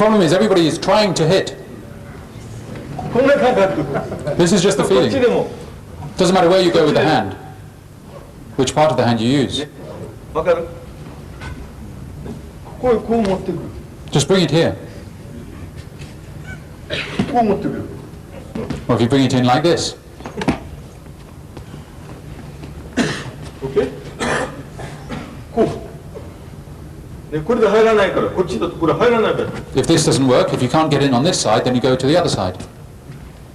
problem is everybody is trying to hit. こんな感覚。 This is just the こっ feeling. ちでも。 Doesn't matter where you go with the hand, which part of the hand you use. わかる？こう持ってくる。 Just bring it here. こう持ってくる。 Or if you bring it in like this. OK？ こう。ね、これで入らないから、こっちだとこれ入らないから。 If this doesn't work, if you can't get in on this side, then you go to the other side.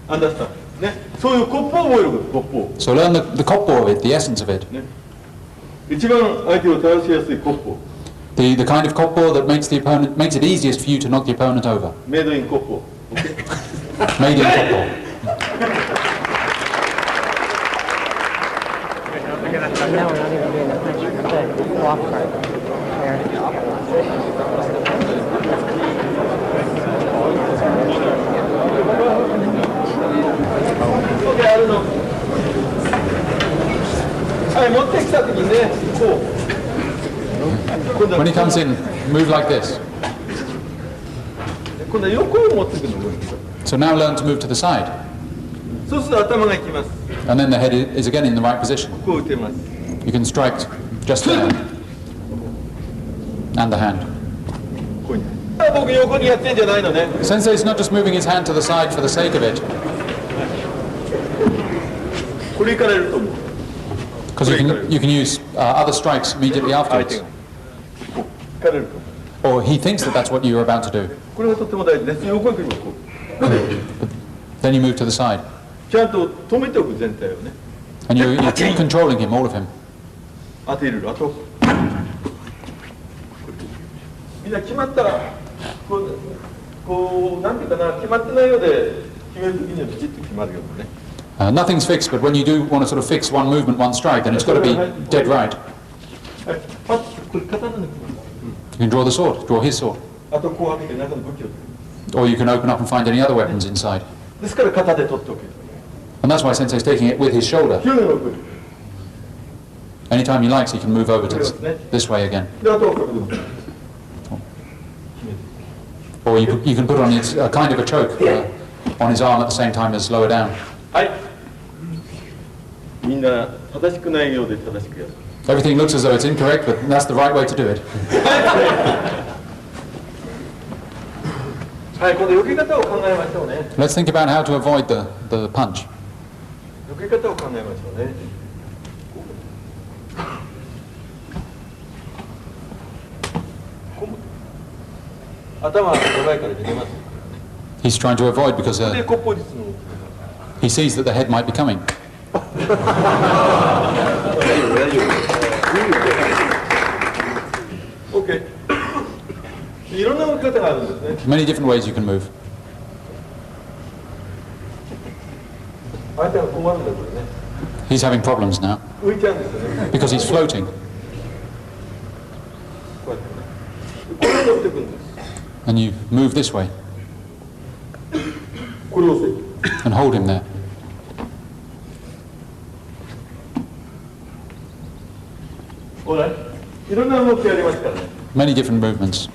Understand？ ね、そういうコップを覚えること、コップを。 So learn the koppo of it, the essence of it. ね、一番相手を倒しやすいコップ。 The kind of koppo that makes it easiest for you to knock the opponent over. メイドインコップ。OK？ Made in koppo. はい、持ってきたときにね、こう。 When he comes in, move like this. 今度は横を持ってくるの。 So now learn to move to the side. そうすると頭がいきます。 And then the head is again in the right position. こう打てます。 You can strike just there. And the hand. こういう。僕横にやってんじゃないのね。 Sensei is not just moving his hand to the side for the sake of it. これからやると思う。 Because you can use other strikes immediately 相 afterwards. 手が。こう、かられると思う。 Or he thinks that that's what you're about to do. これがとっても大事です。横に来るこう。 Then you move to the side. ちゃんと止めておく全体をね。 And you're controlling him, all of him. 当てる。あと。みんな決まったら、こうなんていうかな、決まってないようで決めるときにはきちっと決まるようなね。Nothing's fixed, but when you do want to sort of fix one movement, one strike, then it's got to be dead right. はい、パッとこれ刀抜きます。 You can draw the sword, draw his sword. あとこう開けて中の武器を取る。 Or you can open up and find any other weapons inside. ですから型で取っておける。 And that's why Sensei's taking it with his shoulder. 広いのを送る。 Anytime he likes, he can move over to this way again. で、あとはこれでも。 Or you can put on his, kind of a choke on his arm at the same time as lower down. はい。みんな正しくないようで正しくやる。 Everything looks as though it's incorrect, but that's the right way to do it. はい、今度避け方を考えましょうね。 Let's think about how to avoid the punch. 避け方を考えましょうね。頭が長いから逃げます。 He's trying to avoid because で、コッポリスの。 he sees that the head might be coming. オッケー。いろんな動き方があるんですね。 Many different ways you can move. 相手が困るんだこれね。 He's having problems now 浮いちゃうんですよね。 because he's floating. こうやってね。これを持っていくんです。 And you move this way これを押せ。 and hold him there. ほら、いろんな動きありますからね。 Many different movements.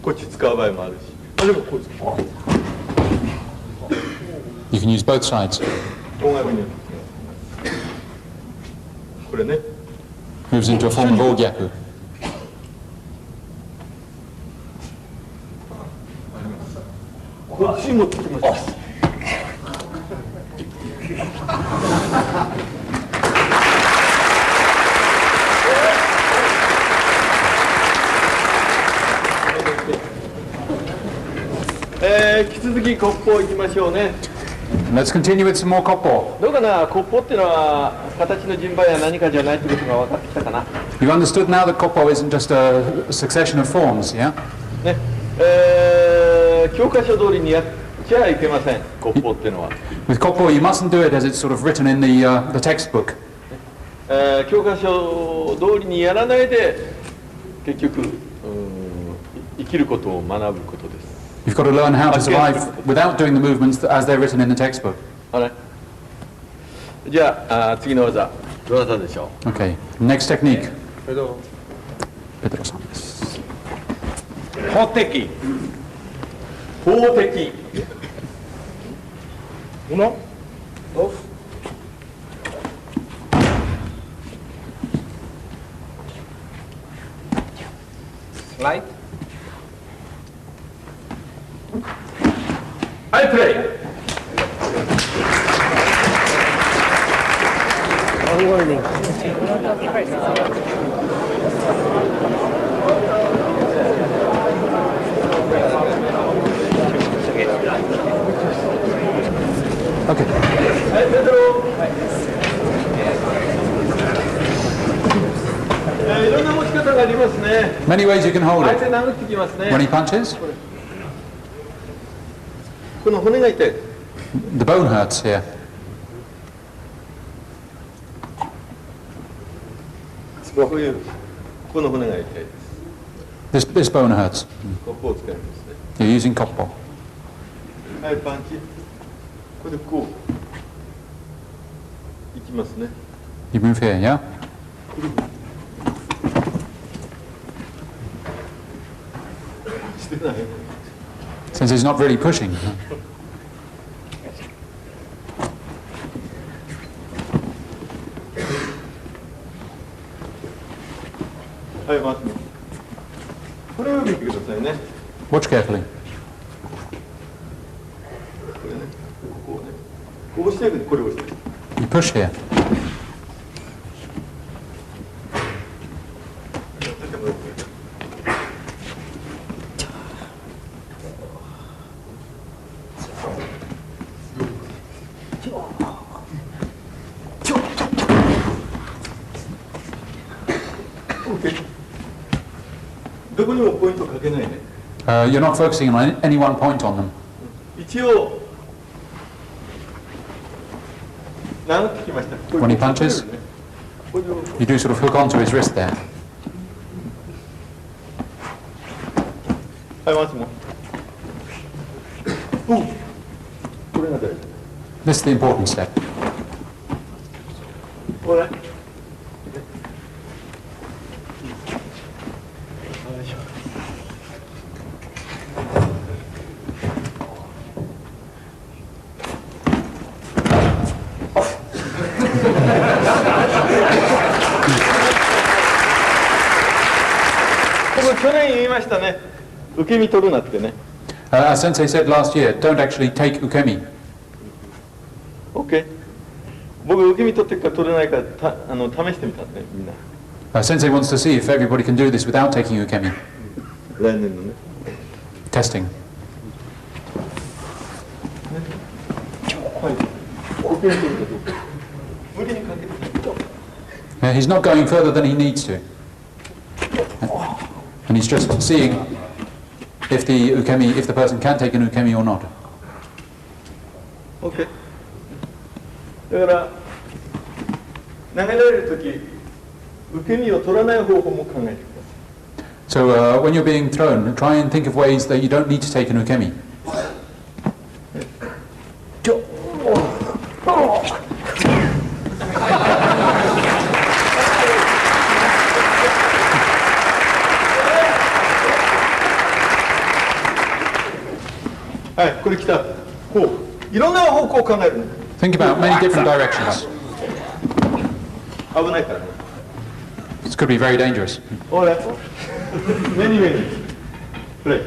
こっち使う場合もあるし。あ、でもこうです。 You can use both sides. 音楽によって。これね。 Moves into a form of orgyaku. こっちに持ってきました。引き続きコッポ行きましょうね。 Let's continue with some more koppo. どうかな、コッポっていうのは形の順番や何かじゃないってことが分かってきたかな。 You've understood now that koppo isn't just a succession of forms, yeah? ね、教科書通りにやっちゃいけません、コッポっていうのは。 With koppo, you mustn't do it as it's sort of written in the textbook. 教科書通りにやらないで結局生きることを学ぶことです。 You've got to learn how to survive without doing the movements as they're written in the textbook. じゃあ、次の技どなたでしょう。 Okay, next technique. どうぞ。 Pedro-sanです。法的投擲。Uno, dos. Slide. I play. One warning. Okay. はい、ペドロ。いろんな持ち方がありますね。 Many ways you can hold 相手 it. 殴ってきますね。 When he punches, この骨が痛い。 the bone hurts here. こういうこの骨が痛いです。 This bone hurts. コップを使いますね。 You're using Koppo. はい、パンチ。これでこういきますね。 You move here, yeah? してない。 Since he's not really pushing. はい、回ってみます。これを見てくださいね。 Watch carefully. これね、こうね。こう押していくんで、これを押していく。 You push here. どこにもポイントかけないね。 You're not focusing on any one point on them. 一応長くきました。 When he punches, これを you do sort of hook onto his wrist there. はい、回すもん。これが大事。 This is the important step. これ。去年言いましたね。受け身取るなってね。As Sensei said last year, don't actually take ukemi. OK。僕受け身取ってるか取れないか試してみたんで、みんな。Sensei wants to see if everybody can do this without taking ukemi. 来年のね。Testing. はい。受け身取るかどうか。無理にかけて。He's not going further than he needs to. And he's just seeing if the person can take an ukemi or not. OK。だから投げられるとき、受け身を取らない方法も考えてください。 So when you're being thrown, try and think of ways that you don't need to take an ukemi. はい、これ来た。こう、いろんな方向を考えるの。 Think about many different directions. 危ないからね。This could be very dangerous. おい、目に目に。プレイ。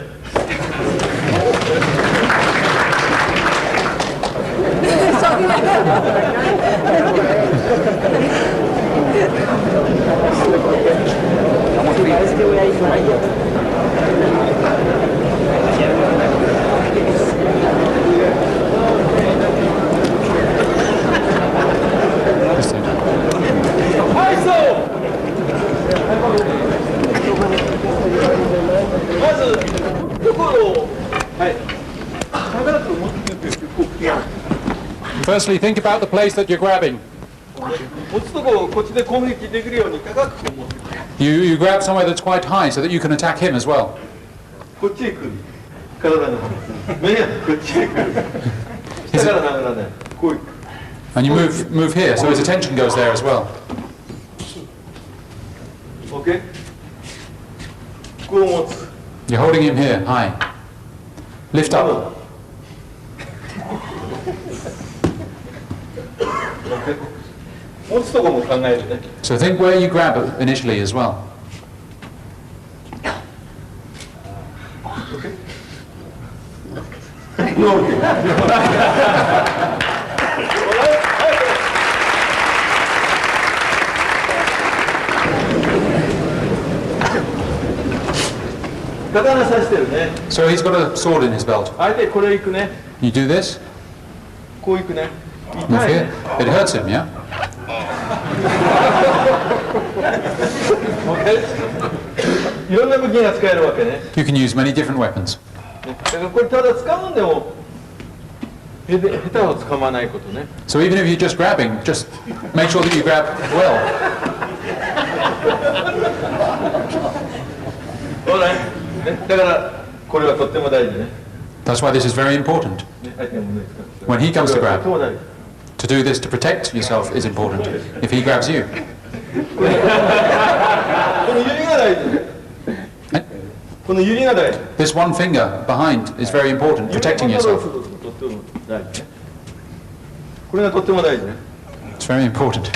まず、ところを、はい。長く持ってくるという、こう。 Firstly, think about the place that you're grabbing. 持つとこをこっちで攻撃できるように高く持ってくる。You grab somewhere that's quite high so that you can attack him as well. こっちへ来る。体が。目がこっちへ来る。下から殴らない。こういう。 And you move here, so his attention goes there as well. OK? こう持つ。 You're holding him here, high. Lift up. So think where you grab initially as well. So he's got a sword in his belt. You do this? Move here. It hurts him, yeah? You can use many different weapons. So even if you're just grabbing, just make sure that you grab well. That's why this is very important. When he comes to grab, to do this to protect yourself is important. If he grabs you. This one finger behind is very important, protecting yourself. It's very important.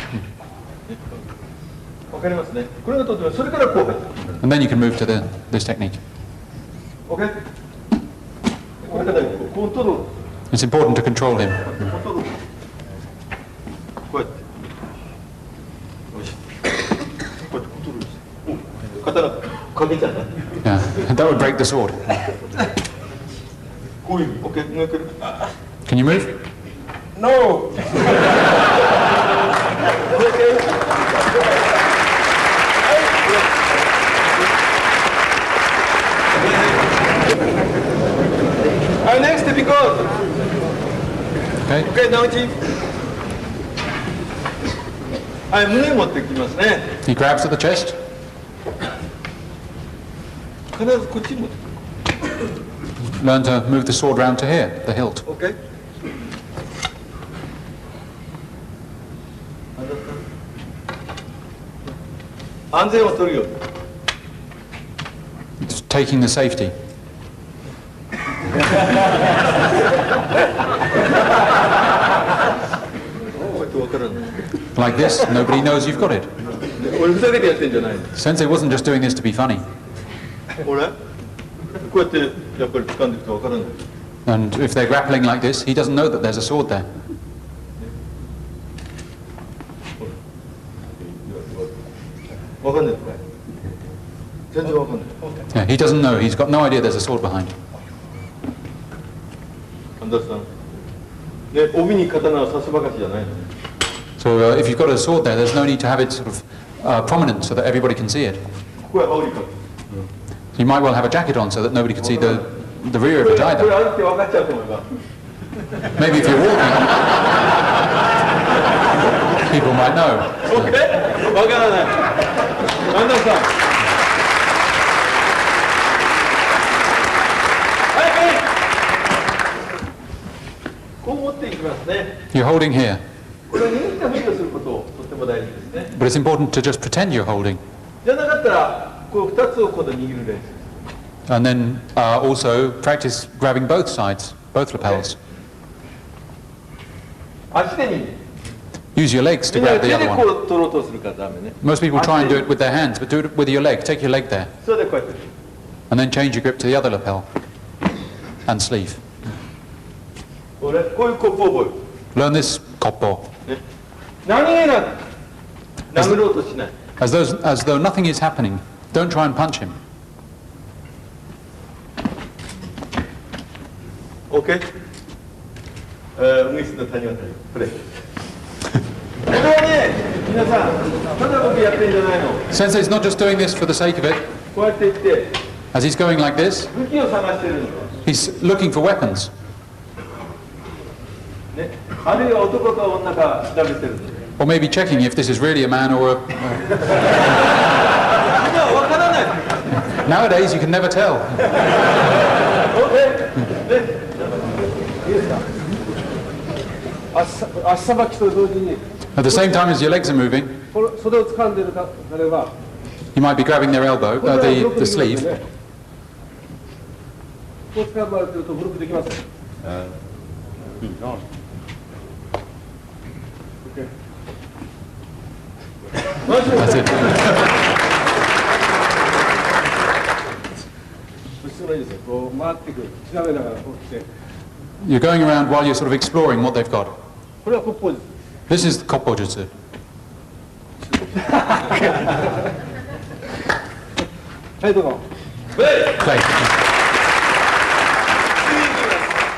And then you can move to this technique. It's important to control him. Yeah, that would break the sword. Can you move? No! Next, because. Okay. Now he grabs at the chest. Learn to move the sword round to here, the hilt. Okay. It's taking the safety. Like this, nobody knows you've got it. Sensei wasn't just doing this to be funny. And if they're grappling like this, he doesn't know that there's a sword there. Yeah, he doesn't know. He's got no idea there's a sword behind. So if you've got a sword there, there's no need to have it sort of prominent so that everybody can see it. You might well have a jacket on so that nobody can see the rear of it either. Maybe if you're walking, people might know. You're holding here. But it's important to just pretend you're holding. And then also practice grabbing both sides, both lapels. Use your legs to grab the other one. Most people try and do it with their hands, but do it with your leg. Take your leg there. And then change your grip to the other lapel and sleeve. Learn this Koppo. As though nothing is happening. Don't try and punch him. Okay. Sensei's not just doing this for the sake of it. As he's going like this, he's looking for weapons. Or maybe checking if this is really a man or a... Nowadays you can never tell. At the same time as your legs are moving, you might be grabbing their elbow, the sleeve. こう捕まえてるとブロックできません。いいな。OK。That's it. 必要ないですよ。こう回ってくる。調べながらこう来て。You're going around while you're sort of exploring what they've got. これはKoppoです。This is the Koppo Jutsu. Play.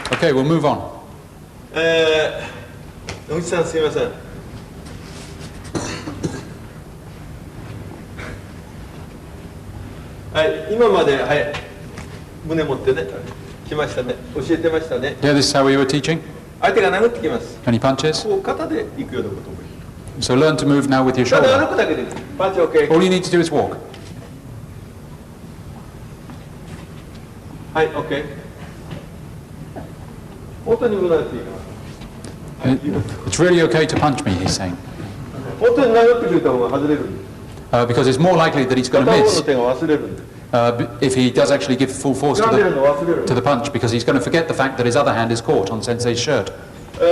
Okay, we'll move on. 野口さんすいません。はい、今まで、はい、胸持ってね、来ましたね、教えてましたね。Yeah, this is how we were teaching. 相手が殴ってきます。Any punches? こう肩で行くようなことも。So learn to move now with your ただ歩 shoulder. くだけで、パンチ OK。All you need to do is walk. はい、OK。本当に無駄っていいかな。It's really okay to punch me, he's saying. 本当に殴ってくれた方が外れるんで。Because it's more likely that he's going to 片方 miss の手が忘れるんで。if he does actually give full force 掴んでるの忘れる。to the punch, because he's going to forget the fact that his other hand is caught on Sensei's shirt. こ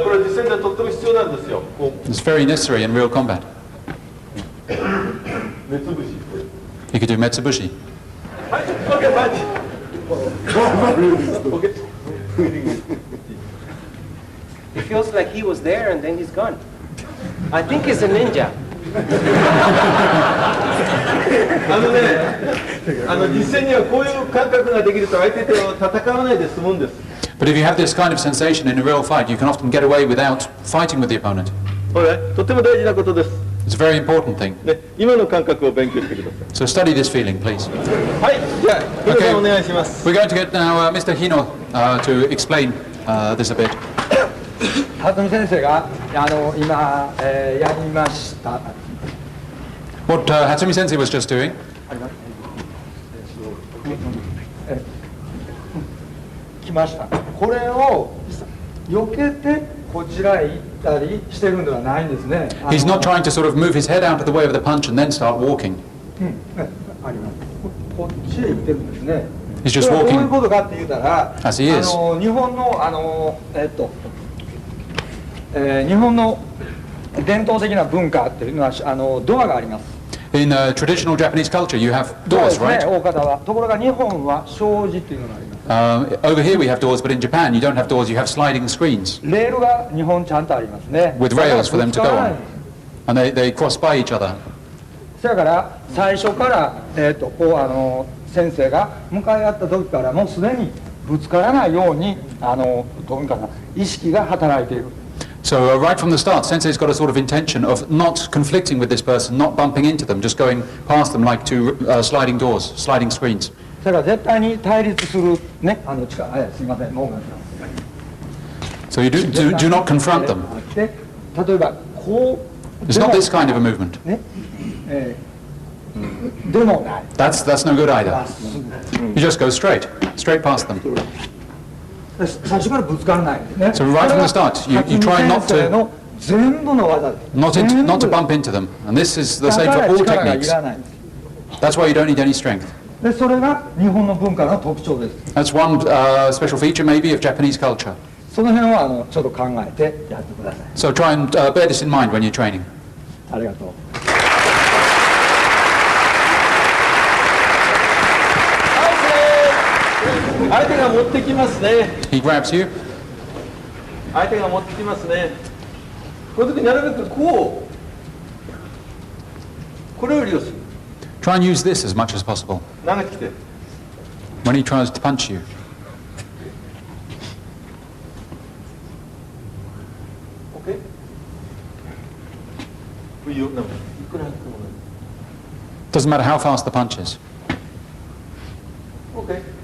れ実践ではとっても必要なんですよ。こう It's very necessary in real combat. 目つぶし。He could do Metsubushi. はい、OK、パンチ。OK。It feels like he was there and then he's gone. I think he's a ninja. 実践にはこういう感覚ができると相手と戦わないで済むんです。But if you have this kind of sensation in a real fight, you can often get away without fighting with the opponent. とても大事なことです。It's a very important thing. ね、今の感覚を勉強してください。So study this feeling, please. はい、じゃあ、ヒロさんお願いします。We're going to get now Mr. Hino to explain this a bit. 辰巳先生が今、やりました。What Hatsumi Sensei was just doing. 来ました。これを避けてこちらへ行ったりしてるんではないんですね。He's not trying to sort of move his head out of the way of the punch and then start walking. あります。こっちへ行ってるんですね。He's just どういう walking ことかって言ったら、 as he is. 日本の伝統的な文化っていうのはドアがあります。In traditional Japanese culture, you have doors, そうですね、 right? 大方は。ところが日本は障子っていうのがあります。Over here we have doors, but in Japan you don't have doors, you have sliding screens レールが日本ちゃんとありますね。 with rails for them to go だから on. And they cross by each other. そやから最初から、先生が向かい合った時からもうすでにぶつからないようにどういうかな意識が働いている。 So right from the start, Sensei's got a sort of intention of not conflicting with this person, not bumping into them, just going past them like two sliding doors, sliding screens. だから絶対に対立するねすいませんもう So you do not confront them. で例えばこう It's not this kind of a movement. ね、でもない。That's no good either. You just go straight past them. 最初からぶつからないですね。 So right from the start, you try not 先生の to 全部の技です。 not to bump into them. And this is the same for all だから力がい techniques. らないんです。 That's why you don't need any strength. でそれが日本の文化の特徴です。 That's one special feature maybe of Japanese culture. その辺はちょっと考えてやってください。 So try and bear this in mind when you're training. ありがとう。相手が持ってきますね。 He grabs you. 相手が持ってきますね。この時なるべくこれを利用する。 Try and use this as much as possible 投げてきて。 when he tries to punch you. オッケー。いいよ、なんかいくらやってもね。 Doesn't matter how fast the punch is. オッケー。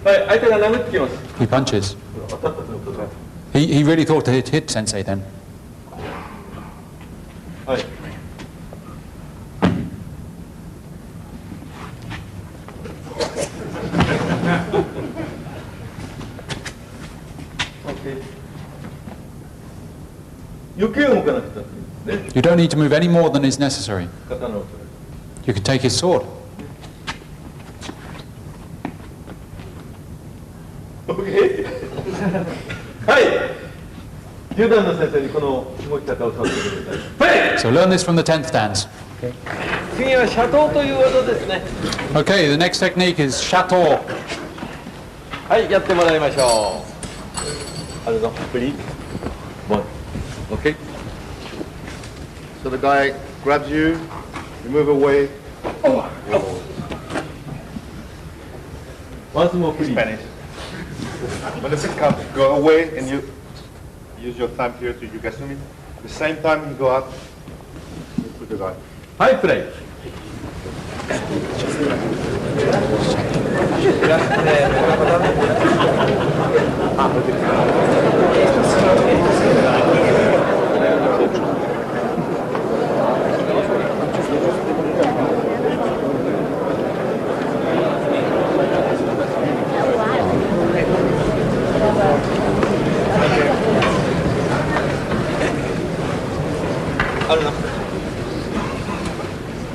はい、相手が殴ってきます。 He punches. 当たったということだ。 He really thought to hit Sensei then. はい。余計動かなくていいですね。 You don't need to move any more than is necessary. 刀を取る。 You can take his sword. OK はい。10段の先生にこの動き方を教わってください。はい。 So learn this from the 10th stance. 次は斜塔という技ですね。 Okay, the next technique is shato. はい、やってもらいましょう。あれのフリー。OK。 So the guy grabs you, you move away. Once more free. Spanish. When the sit comes, go away and you use your thumb here to Yugasumi. At the same time you go up, you put the guy. はい、プレイ。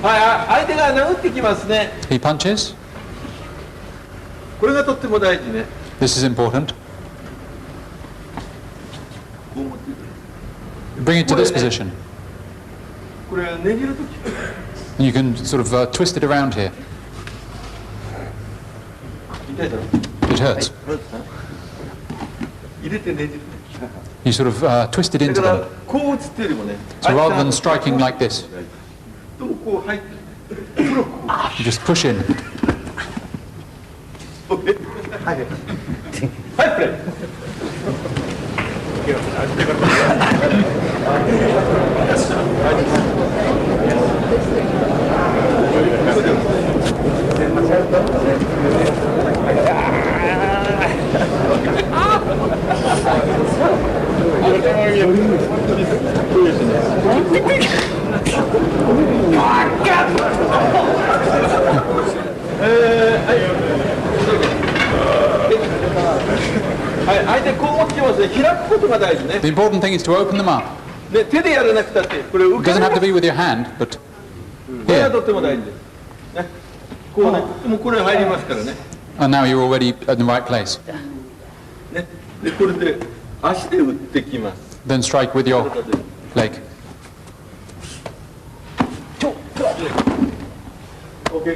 はい、相手が殴ってきますね。 He punches. これがとっても大事ね。 This is important. こう持ってくる。 Bring it to this position. これねじるとき。 And you can sort of twist it around here. 痛いだろ。 It hurts. 入れてねじる。 You sort of twist it だ into から them. こう打つっていうよりもね。 So rather than striking like this, とこう入って。 you just push in. はい、プレイ。はい、相手こう持ってきますね。開くことが大事ね。 The important thing is to open them up. で、手でやらなくたって、これ It 受け doesn't な have く to be with your hand, but これが here. とっても大事です。ね、こうね、もうこれ入りますからね。 And now you're already at the right place. ね、で、これで足で打ってきます。 Then strike with your leg. OK、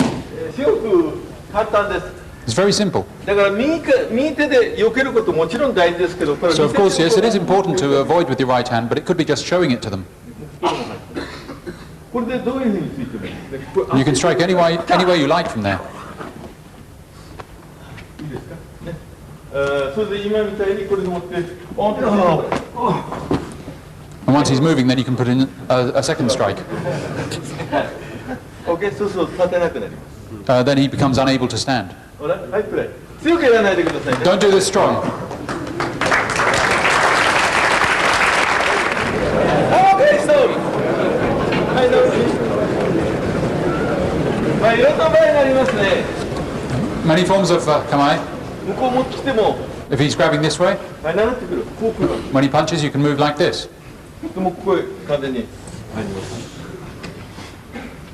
すごく簡単です。 It's very simple. だから右手で避けることもちろん大事ですけど、これ So of course, yes, it is important to avoid with your right hand, but it could be just showing it to them. これでどういうふうについてもいいですね。これ You can strike any way you like from there. いいですかね。それで今みたいにこれで持って、ポンって。 And once he's moving, then you can put in a second strike. OK、そうそう、立てなくなります。 Then he becomes unable to stand. はい、プレイ。強くやらないでくださいね。 Don't do this strong. OK、ストープ。はい、どうぞ。まあ、いろんな場合がありますね。 Many forms of kamae. 向こう持ってきても、 If he's grabbing this way, はい、殴ってくる。こう来る。 when he punches, you can move like this. でもここへ完全に入ります。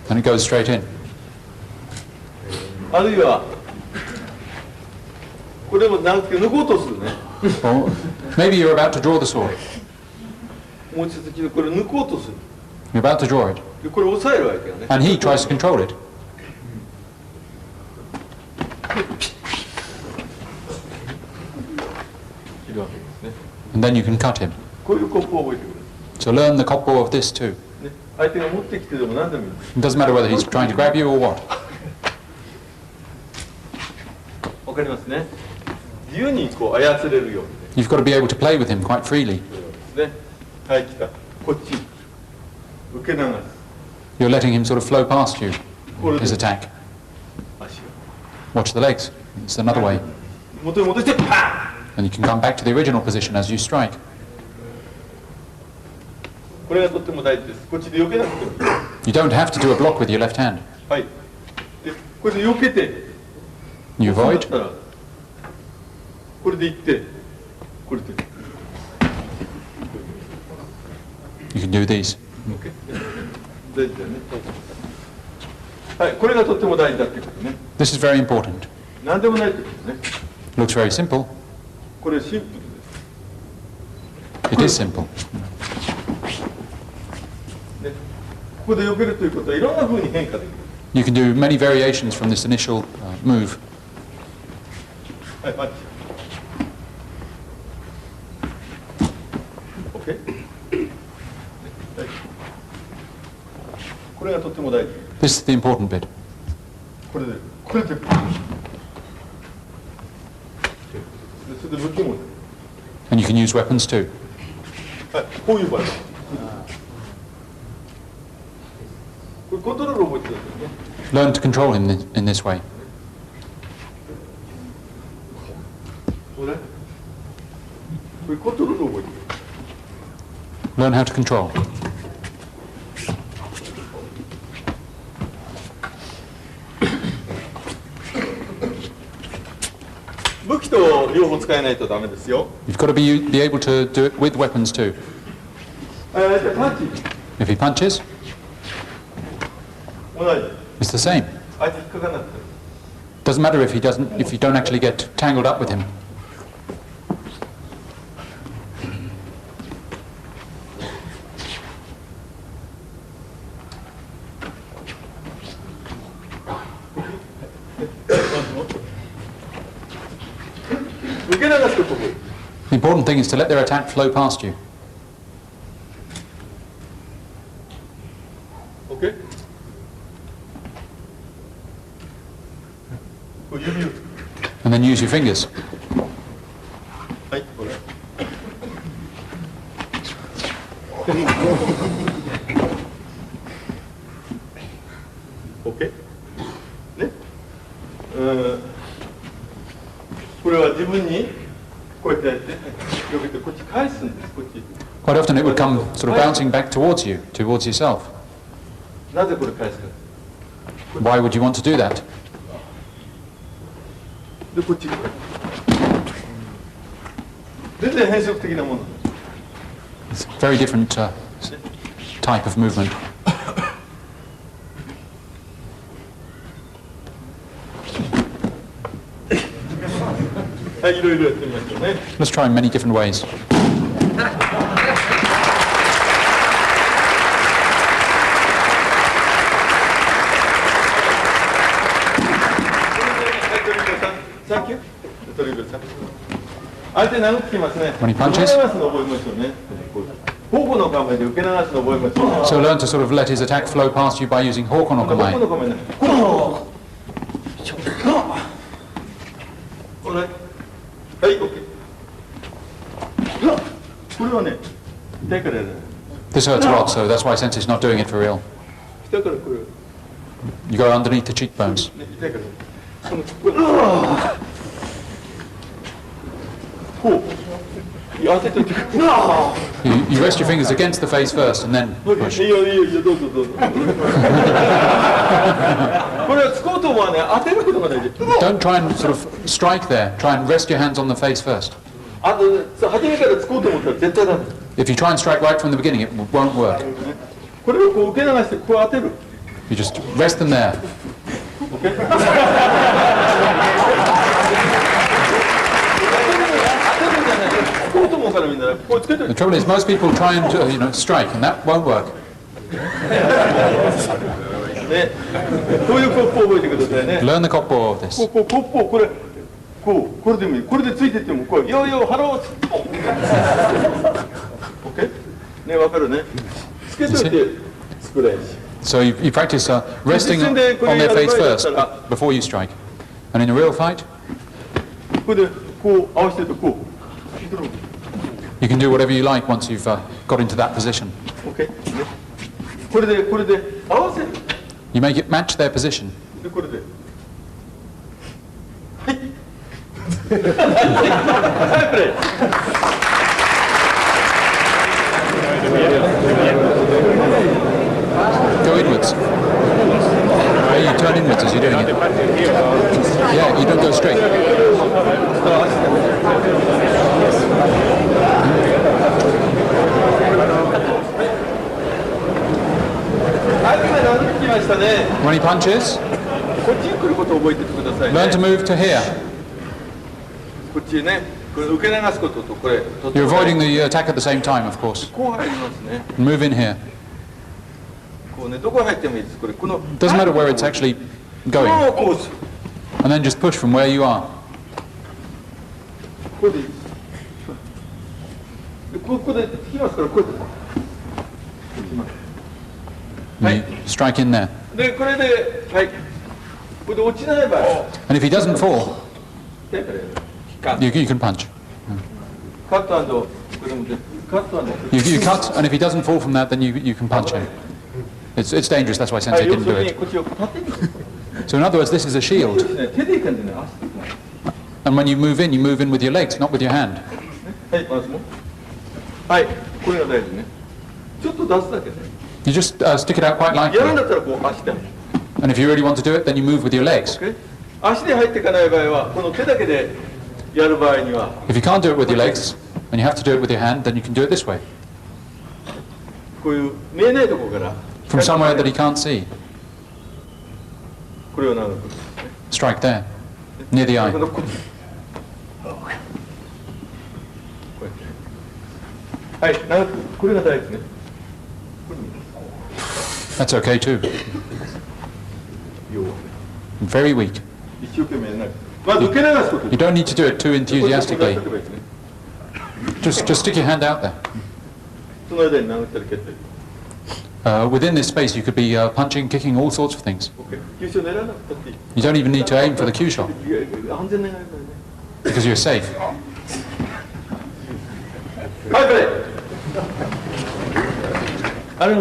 And it goes straight in. あるいは、これも殴って抜こうとするね。 Or maybe you're about to draw the sword. 持ちつきでこれ抜こうとする。 You're about to draw it. でこれ押さえるわけよね。 And he tries to control it. 切るわけですね。 And then you can cut him. こういうコップを覚えてくだ So learn the koppo of this too. さい。ね、相手が持ってきてでも何でもいいです。 It doesn't matter whether he's trying to grab you or what. わかりますね。自由にこう操れるように You've got to be able to play with him quite freely. ね。はい、来た。こっち。受け流す。 You're letting him sort of flow past you, これで his attack. 足を。 Watch the legs. It's another way. 元に戻して、パ And you can come back to the original position as you strike. ーン。これがとっても大事です。こっちで避けなくてもいい。 You don't have to do a block with your left hand. はい。で、これで避けて。 You そうだっ avoid. たらこれで行って、これで do these. 大事だよね。はい、これがとっても大事だっていうことね。This is very important. 何でもないってことね。Looks very simple. これシンプルです。It is simple. ね、ここで避けるということはいろんな風に変化できる。You can do many variations from this initial move. はい、マッチ。OK？ これがとっても大事。This is the important bit. これで。それで武器も。And you can use weapons too. はい、こういう場合。これコントロールを覚えてくださいね。Learn to control him in this way. これコントロールを覚えてください。Learn how to control. 武器と両方使えないとダメですよ。You've got to be able to do it with weapons too. じゃあパンチ。If he punches, 同じ。it's the same. 相手引っかからなくて。Doesn't matter if you don't actually get tangled up with him. 受け流すとここ。The important thing is to let their attack flow past you. OK？ こう指を。And then use your fingers. はい、これ。OK？ ね。これは自分にこうやってやって避けてこっち返すんです。こっち。 Quite often it would come sort of bouncing back towards you, towards yourself. なぜこれ返すか。 Why would you want to do that? でこっち。全然変則的なもの。 It's a very different type of movement. はい、いろいろやってみましょうね。 Let's try in many different ways. サンキュー。トリプルさん。相手殴ってきますね。 When he punches? 受け流すの覚えましょうね。矛の構えで受け流すの覚えましょう。 So learn to sort of let his attack flow past you by using Hoko no 矛の Kamae. 構えね。はい、OK。これはね、痛いからやる。 This hurts a lot, so that's why Sensei's not doing it for real. 痛いからこれ。 You go underneath the cheekbones. ね、痛いから。こう。当てといて。You rest your fingers against the face first and then push. いいよいいよいいよ、どうぞどうぞ。これはつこうと思わね、当てることが大事。 Don't try and sort of strike there. Try and rest your hands on the face first. あと初めからつこうと思ったら絶対ダメ。 If you try and strike right from the beginning, it won't work. これをこう受け流してこう当てる。 You just rest them there. The trouble is, most people try and strike, and that won't work. ね、こういうコップを覚えてくださいね。 Learn the Koppo of this. コップをこれこれでもいい。これでついてってもこうよハロー。OK？ ね、わかるね。つけといてスプレー。 So you practice resting on their face first before you strike. And in a real fight, これでこう合わせてとこう。 you can do whatever you like once you've got into that position. OK？ これで合わせる。 You make it match their position. でこれで。はい。Go inwards. Yeah, you turn inwards as you're doing it. Yeah, you don't go straight. When he punches, こっちに来ることを覚えててくださいね。 learn to move to here. こっちへね、これ受け流すこととこれ。 You're avoiding the attack at the same time, of course. こう入りますね。 And move in here. こうね、どこ入ってもいいです。これこの。 Doesn't matter where it's actually going. こうする。 And then just push from where you are. ここでいいです。でここで引きますからこうやって。引きます。 And you strike in there. でこれではい。これで落ちない場合。 And if he doesn't fall, 手からやる。カ you can punch. ットこれもでカット You cut, and if he doesn't fall from that, then you can punch him. It's dangerous, that's why はい、 Sensei 要 didn't す do るに it. こっちを縦に。 So in other words, this is a shield. 手でいかんでね、足で。 And when you move in with your legs, not with your hand. はい、回すの。はい、これが大事ね。ちょっと出すだけね。 You just stick it out quite やるん lightly. だったらこう足で。 And if you really want to do it, then you move with your legs. Okay? 足で入っていかない場合は、この手だけでやる場合には、 If you can't do it with your legs, and you have to do it with your hand, then you can do it this way. こういう見えないところから、 From somewhere that he can't see. これを長く。 Strike there, near the こ eye. のこっち。こうやって。はい、長く、これが大事ね。 That's okay too. 弱い。 Very weak. 一生懸命やらない。まず受け流すこと。 You don't need to do it too これ enthusiastically. これですね Just stick your hand out there. その間に殴ったり蹴ったり。 Within this space, you could be punching, kicking, all sorts of things. OK。急所狙わなくたっていい。 You don't even need to aim for the cue shot 安全なやり方ね。 because you're safe. はい、プレイ。あれ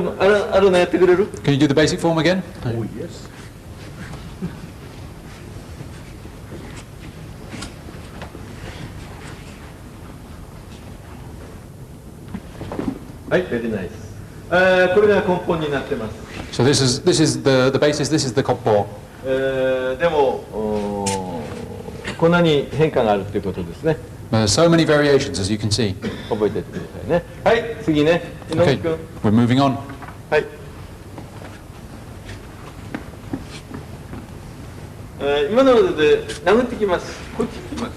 のやってくれる？ Can you do the basic form again? Oh yes. はい、ベリーナイス。これが根本になってます。 So this is the basis. This is the koppo. でもこんなに変化があるということですね。 So many variations, as you can see. 覚えておいてくださいね。はい、次ね。井上 Okay, 君。 we're moving on. はい。今ので殴ってきます。こっち来ます。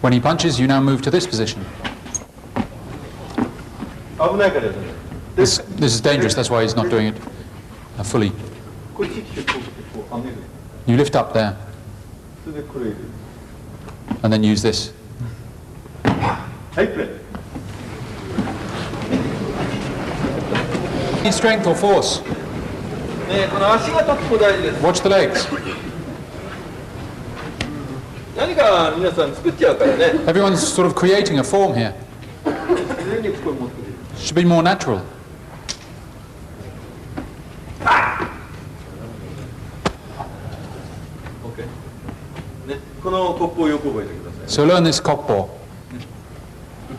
When he punches, you now move to this position. 危ないからですね。This is dangerous. That's why he's not doing it fully. こっち来てこう上げる。 You lift up there, それでこれ入れる。 and then use this. はい、プレイ。 Need strength or force? ね、この足がとっても大事です。 Watch the legs. 何か皆さん作っちゃうからね。 Everyone's sort of creating a form here. 自然にここに持ってくる。 Should be more natural. OK。ね、このコップをよく覚えてください。 So learn this koppo.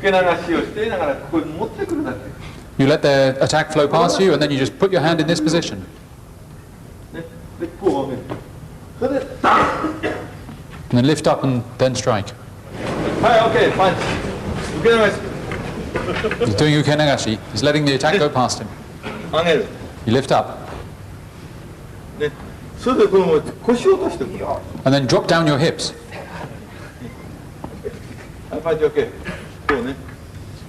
受け流しをしていながらここに持ってくるだけ。 You let the attack flow past you, and then you just put your hand in this position. ね、でこう上げる。それでダン。 And then lift up and then strike. はい、OK、パンチ。受け流し。 He's doing ukenagashi. He's letting the attack go past him. 上げる。 You lift up, ね、それでこの腰を落としてくる。は and then drop down your hips. い、パンチ OK。そうね。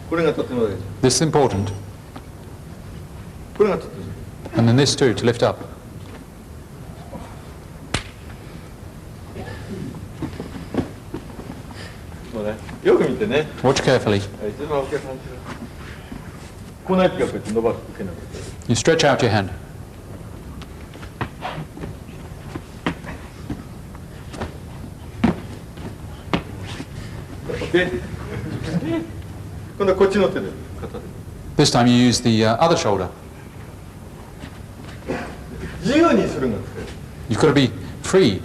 これがとっても大事。 This is important. これがとっても大事。 And then this too, to lift up. そうね。よく見てね。 Watch carefully. はい、一番 OK パンチだ。このやつがこうやって伸ばす受けなくて。 You stretch out your hand. OK。今度はこっちの手で、肩で。 This time you use the other shoulder. 自由にするんですよ。 You've got to be free.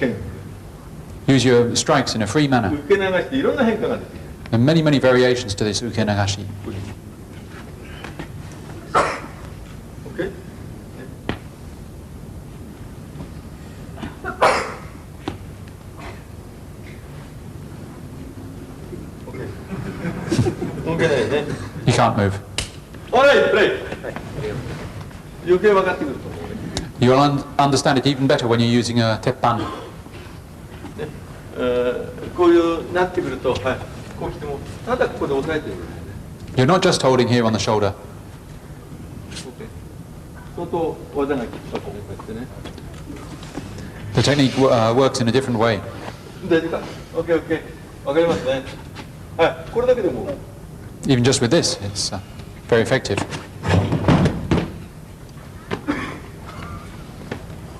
剣。 Use your strikes in a free manner. 受け流していろんな変化が出てくる。 There are many variations to this ukenagashi. OK？ OK ないね。 You can't move. はい、プレイ。余計分かってくると思うね。You'll understand it even better when you're using a teppan. こういうなってくると、はい、こう来てもただここで押さえてるんですね。You're not just holding here on the shoulder. 相当技がきつかったね、こうやってね。The technique works in a different way. 大丈夫か ?OK、OK。わかりますね。はい、これだけでも。Even just with this, it's very effective.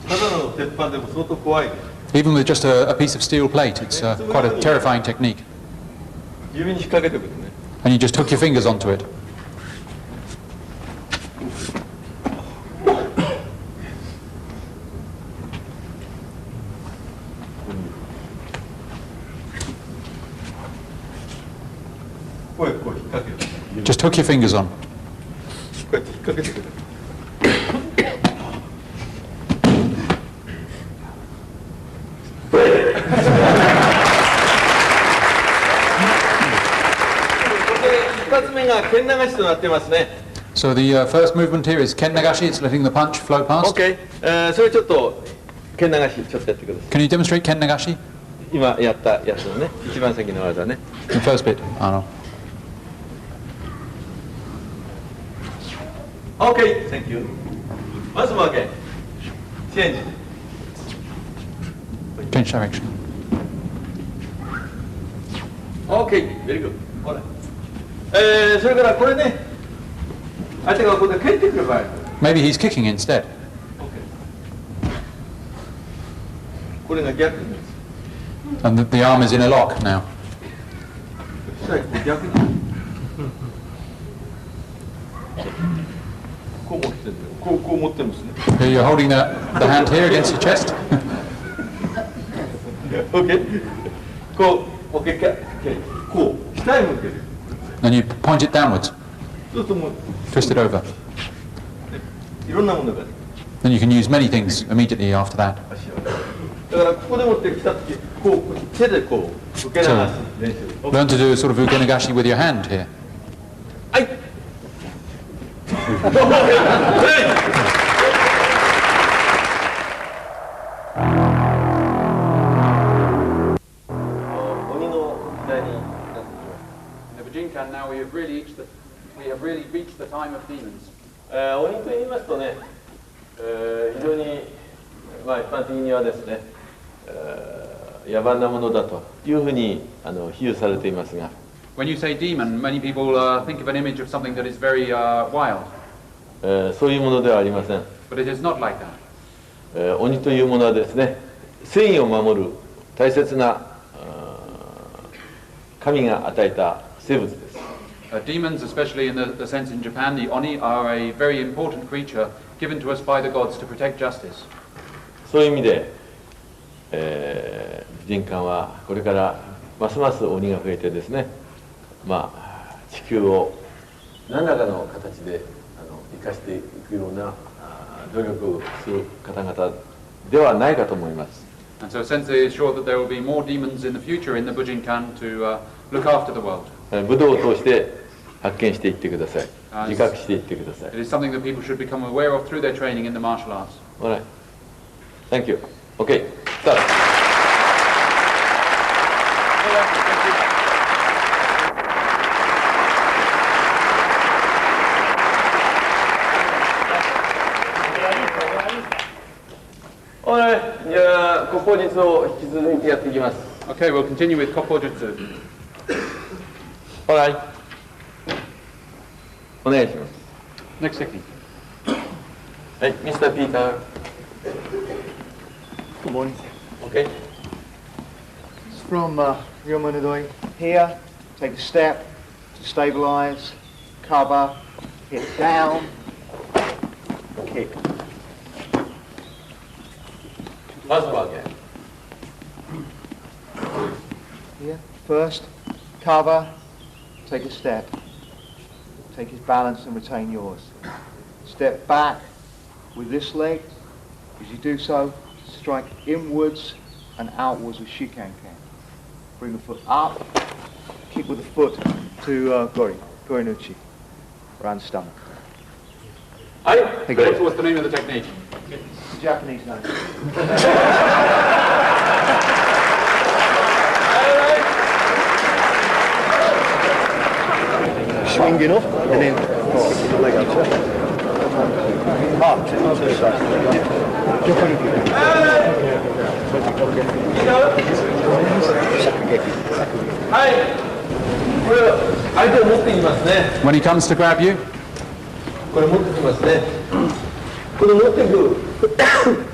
ただの鉄板でも相当怖い。Even with just a piece of steel plate, it's quite a terrifying technique. 指に引っ掛けてくるね。And you just hook your fingers onto it. こう引っ掛ける。Just hook your fingers on. こうやって引っ掛けてくる。So the first movement here is ken nagashi. It's letting the punch flow past. OK、それちょっと剣流しちょっとやってください。 Can you demonstrate ken nagashi? 今やったやつのね、一番先の技ね。The first bit. OK、Thank you。まずは OK。チェンジ。Change direction. OK、Very good。ほら。それからこれね、相手がここで蹴ってくる場合。Maybe he's kicking instead. OK。これが逆に。And the arm is in a lock now. 逆に。こう持ってるんだよ。こう持ってるんですね。Here you're holding the hand here against your chest. OK。こう、OK、こう、下へ向ける。And you point it downwards. そうするともう、Twist it over. いろんなものが。Then you can use many things immediately after that. だからここで持ってきたとき、こう手でこう受け流す練習。Learn to do sort of ukenagashi with your hand here. はい。鬼の時代になってきます。In the Bujinkan now we have really reached the time of demons. 鬼と言いますとね、非常にまあ一般的にはですね、野蛮なものだというふうに比喩されていますが。When you say demon, many people think of an image of something that is very wild. そういうものではありません。But it is not like that. 鬼というものはですね、正義を守る大切な神が与えた生物です。Demons, especially in the sense in Japan, the oni are a very important creature given to us by the gods to protect justice. そういう意味で、人間はこれからますます鬼が増えてですね、まあ地球を何らかの形で生かしていくような努力をする方々ではないかと思います。And so Sensei is sure that there will be more demons in the future in the Bujinkan to look after the world. 武道を通して発見していってください。自覚していってください。It is something that people should become aware of through their training in the martial arts. All right. Thank you. Okay. Start. All right. じゃあ、Koppo Jutsuを引き続いてやっていきます。Okay, we'll continue with Koppo Jutsu. All right. お願いします。 Next technique. はい、Mr. Peter. Good morning. Okay. It's from Ryomunudoi. Here, take a step to stabilize, cover, hit down, kick. まずはagain. Here, first, cover, take a step. Take his balance and retain yours. Step back with this leg. As you do so, strike inwards and outwards with shikankan. Bring the foot up, kick with the foot to gorinuchi, around the stomach. はい。What's the name of the technique? Japanese name. Swinging up and then leg up. When he comes to grab you, これ持ってきますね。この持ってくる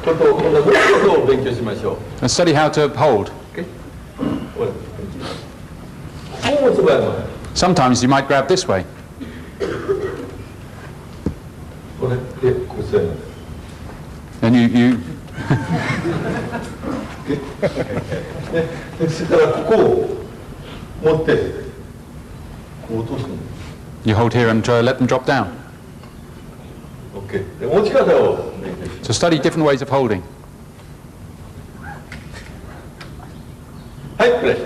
ことを今度は持つことを勉強しましょう。 and study how to hold. これ。こう持つ場合も。 Sometimes you might grab this way. これでこうする。 And you で、そしたらここを持ってこう落とすの。 you hold here and try to let them drop down. OK。で持ち方を勉強します。 So study different ways of holding. はい、プレイ。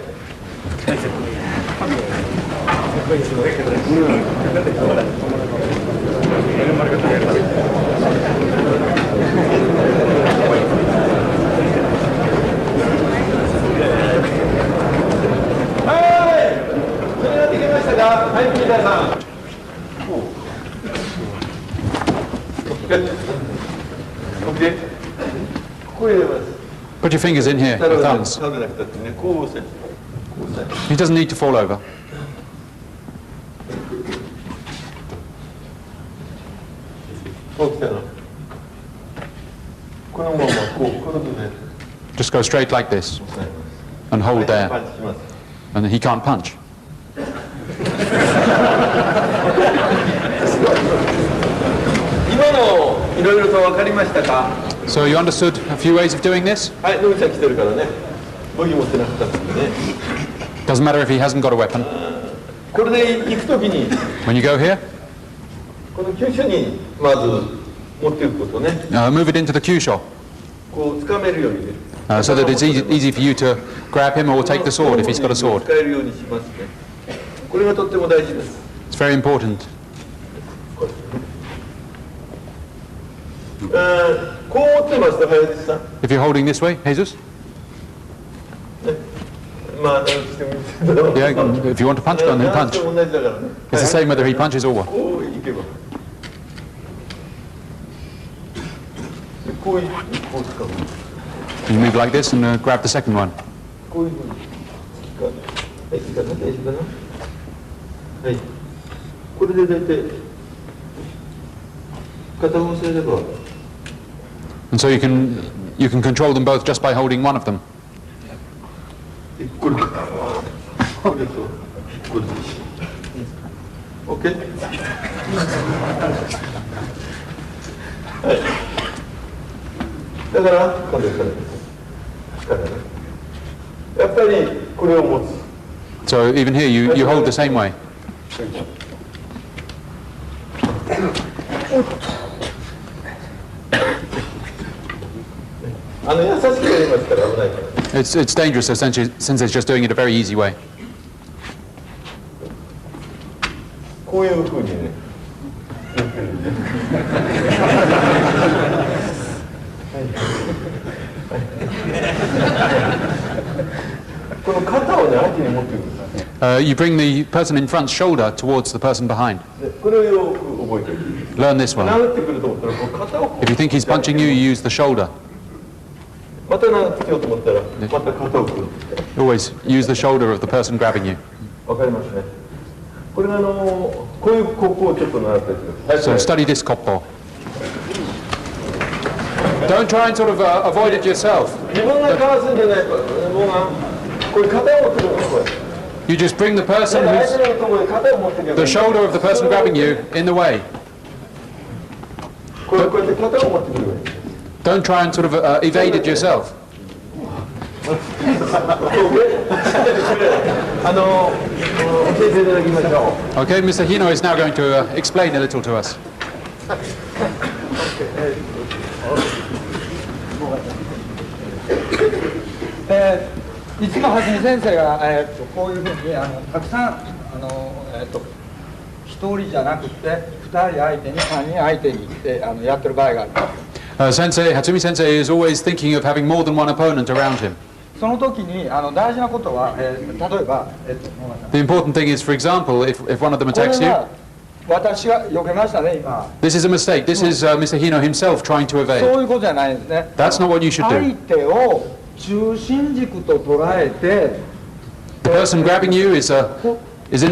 はい、皆さん。OK。ここ入れます。 Put your fingers in here, your thumbs. 倒れなくたってね、こう押せ。こう押せ。 He doesn't need to fall over. こう来たの。このままこう、この部分。 Just go straight like this 押さえます。 and hold パ there. ンチします。 And he can't punch. 今のいろいろと分かりましたか？ So you understood a few ways of doing this? はい、野口さん来てるからね。武器持ってなかったですね。 Doesn't matter if he hasn't got a weapon. これで行くときに、 When you go here, この急所にまず持っていくことね。move it into the cue shot こう掴めるようにね。so that it's easy for you to grab him or take the sword if he's got a sword. 使えるようにしますね。これがとっても大事です。 It's very important. こう持ってますと、林さん。 If you're holding this way, Jesus? まあ、してもいいですけど。 Yeah, if you want to punch, go and then 同 punch. じだからね。 It's the same whether he punches or what. こういけば。こういう、こう使う。 You move like this and grab the second one. こういうふうに。はい、いいかな、大丈夫かな。はい。これで大体、片方せれば。 And so you can control them both just by holding one of them. これと、これと。OK？ はい。だから、からね。やっぱりこれを持つ。 So even here, you hold the same way. 優しくやりますから危ないから。 It's dangerous essentially, since it's just doing it a very easy way. こういうふうにね。この肩をね、相手に持ってくるんです。You bring the person in front's shoulder towards the person behind. これをよく覚えておいて。 Learn this one. 殴ってくると思ったら、こう肩をこう。 If you think he's punching you, you use the shoulder. また殴ってきようと思ったら、また肩をくる。 Always use the shoulder of the person grabbing you. わかりますね。これがこういうコップをちょっと習ってください。 So study this koppo. Don't try and sort of avoid it yourself. 自分がかわすんじゃないか。もうがこれ肩を持ってくるのこれ。 You just bring the person 相 who's 手のところに肩を持ってくる。 the shoulder of the person grabbing you in the way. こうやって肩を持ってくる。 Don't try and sort of evade it yourself. 教えていただきましょう。 Okay, Mr. Hino is now going to explain a little to us. いつもはじめ先生が、こういうふうにたくさん一1人じゃなくて2人相手に3人相手にってやってる場合がある。Hatsumi Sensei is always thinking of having more than one opponent around him. その時に大事なことは、例えば、The important thing is, for example, if one of them attacks you, 私が避けましたね、今。 this is a mistake. This is Mr. Hino himself trying to そう evade. いうことじゃないですね。 That's not what you should 相 do. 手を中心軸と捉えて、 The person grabbing you is in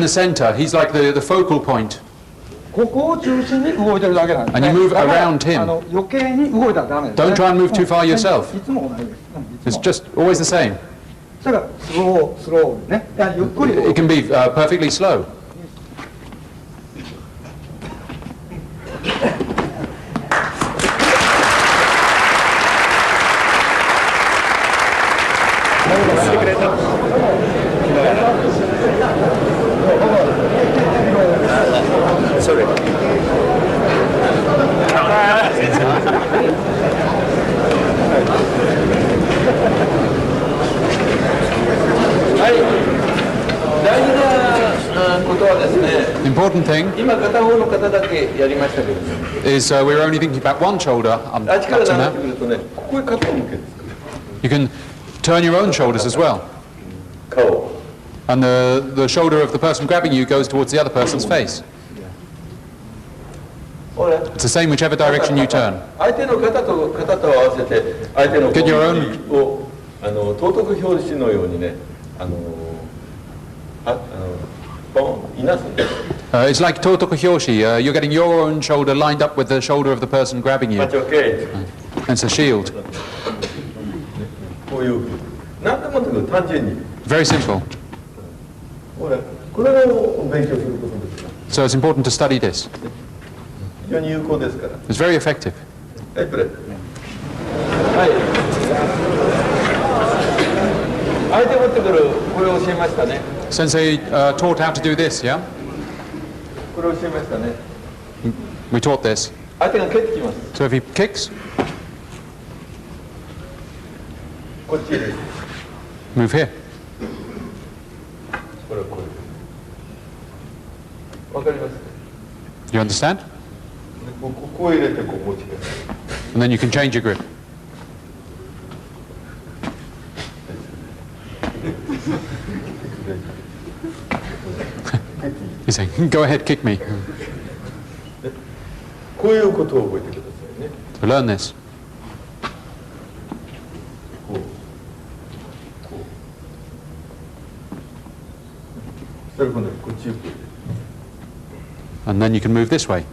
the center. He's like the focal point. ここを中心に動いてるだけなんですね。 And you move だから around him. 余計に動いたらダメです、ね。 Don't try and move too far yourself. いつも同じです。 It's just always the same. だからスローにね。ゆっくり。 It can be perfectly slow. Sorry. 大事なことはですね、 Important thing 今片方の肩だけやりましたけど、 is we were only thinking about one shoulder あっちから up to 流れて now. くるとね、ここへ肩を向けるんです。 You can turn your own shoulders as well. 顔。 And the shoulder of the person grabbing you goes towards the other person's face. ほら。 It's the same whichever direction you turn. 相手の肩と肩と合わせて相手の Get your 攻撃を道徳表紙のようにねポンいなすんです。It's like Totoku Hyoshi. You're getting your own shoulder lined up with the shoulder of the person grabbing you. That's okay. And it's a shield. こういうふうに何でもとにかく単純に Very simple. ほらこれを勉強することです。 So it's important to study this. 非常に有効ですから。 It's very effective. はい、プレー。はい。相手持ってくるこれを教えましたね。 Sensei taught how to do this, yeah? これを教えましたね。We taught this. 相手が蹴ってきます。 So if he kicks, こっちへです。 move here. これはこれ。わかります。 You understand? ここを入れてこう持ち帰る。 And then you can change your grip. He's saying, go ahead, kick me. こういうことを覚えてくださいね。 To learn this. こう。こう。それ今度こっち行く。 And then you can move this way.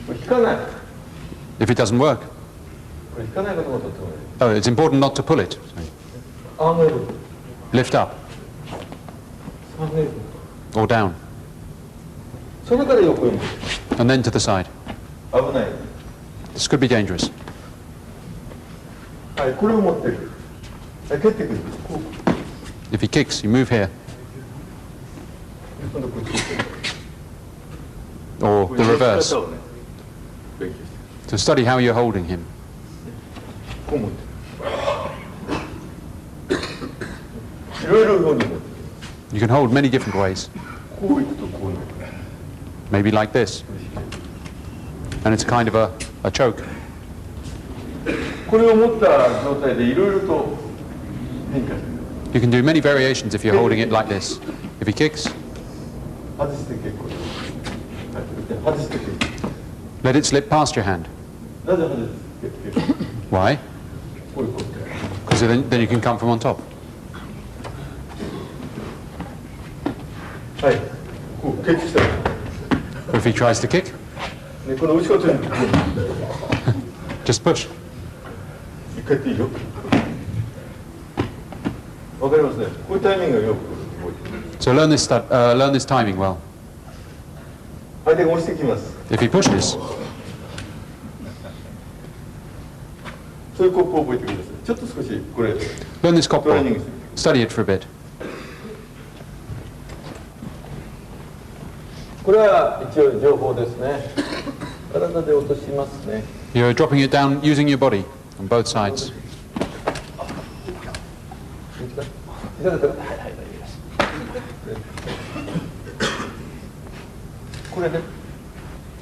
これ引かない。 If it doesn't work. これ引かないこともとってもね。 Oh, it's important not to pull it. 上げる。 Lift up 下げる。 or down. それから横へ向く。 And then to the side. 危ない。 This could be dangerous. はい、これを持ってる。はい、蹴ってくる。こう。 If he kicks, you move here. 今度こっち。 Or the reverse. こういう勉強して To study how you're holding him. こう持ってる。いろいろように持ってる。 You can hold many different ways. こういくとこういう。 Maybe like this. And it's kind of a choke. これを持った状態でいろいろと変化する。 You can do many variations if you're holding it like this. If he kicks, 外して結構です。はい、外して結構。 let it slip past your hand. なぜ外して結構。 Why? こういうこと。 Because then you can come from on top. はい。こう蹴ってきたら。 Or if he tries to kick, ね、この後ろ手に just push. 一回やっていいよ。わかりますね。こういうタイミングがよく覚えてる。 So learn this timing well. 相手が押してきます。 If he pushes, そういうコップを覚えてください。ちょっと少しこれ learn this トレーニング koppo. してみ Study it for a bit. これは一応情報ですね。体で落としますね。 You're dropping it down using your body on both sides. いかがだったか。はいはいはい。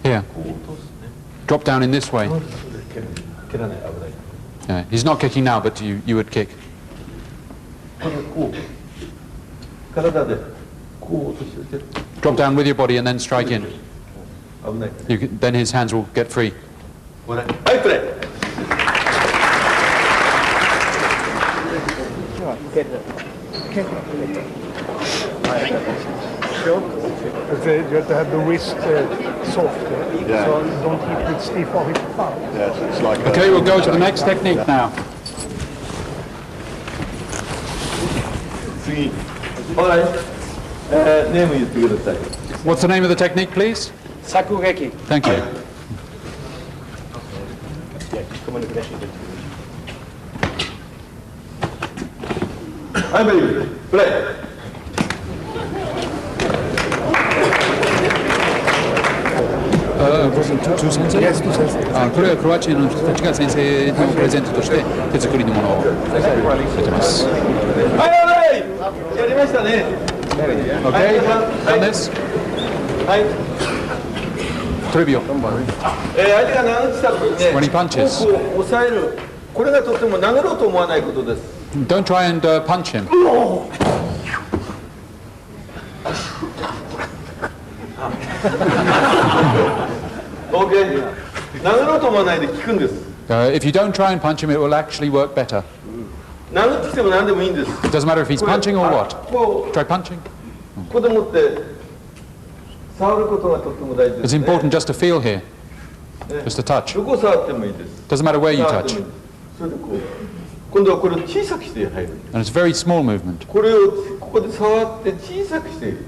Here. Drop down in this way. Yeah, he's not kicking now, but you would kick. Drop down with your body and then strike in. Then his hands will get free. You have to have the wrist soft, Yeah. so you don't hit it stiff or hit it foul. Yes, it's like Okay, we'll go to the next technique now. What's the name of the technique, please? Sakugeki. Thank you. I'm ready. Play. Jutsu sensei? Yes, Jutsu sensei. これはクロアチアの人たちが先生のプレゼントとして手作りのものをやってます。はいやりましたね。Okay, done this? はい。トレビオ。相手が投げてた時ね、 When he punches. フォークを抑える。これがとっても投げろと思わないことです。Don't try and punch him. OK。投げろと思わないで効くんです。If you don't try and punch him, it will actually work better. 投げてきても何でもいいんです。 It doesn't matter if he's punching or what. こう Try punching. ここでもって触ることがとっても大事で It's す、ね。 important just to feel here, just to touch. どこを触ってもいいです。 Doesn't matter where you 触っても touch. いいそれでこう今度はこれを小さくして入る。 And it's a very small movement. これをここで触って小さくしている。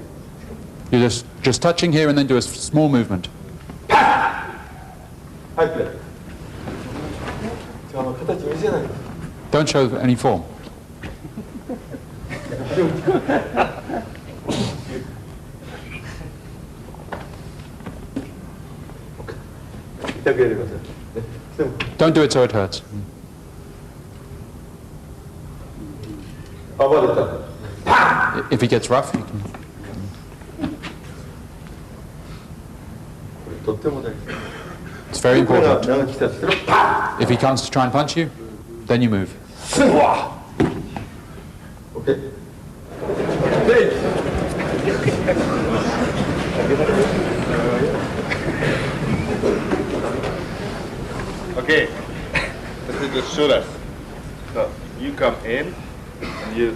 You're just touching here and then do a small movement. はいプレー。じゃあ形見せない。 Don't show any form. 痛くやりません。 Don't do it so it hurts. 暴れた。 If he gets rough, you can. とっても大事。 It's very これが important. 長きたとしたら If he comes to try and punch you, then you move. OK。で Okay, this is the shoulders. So you come in and you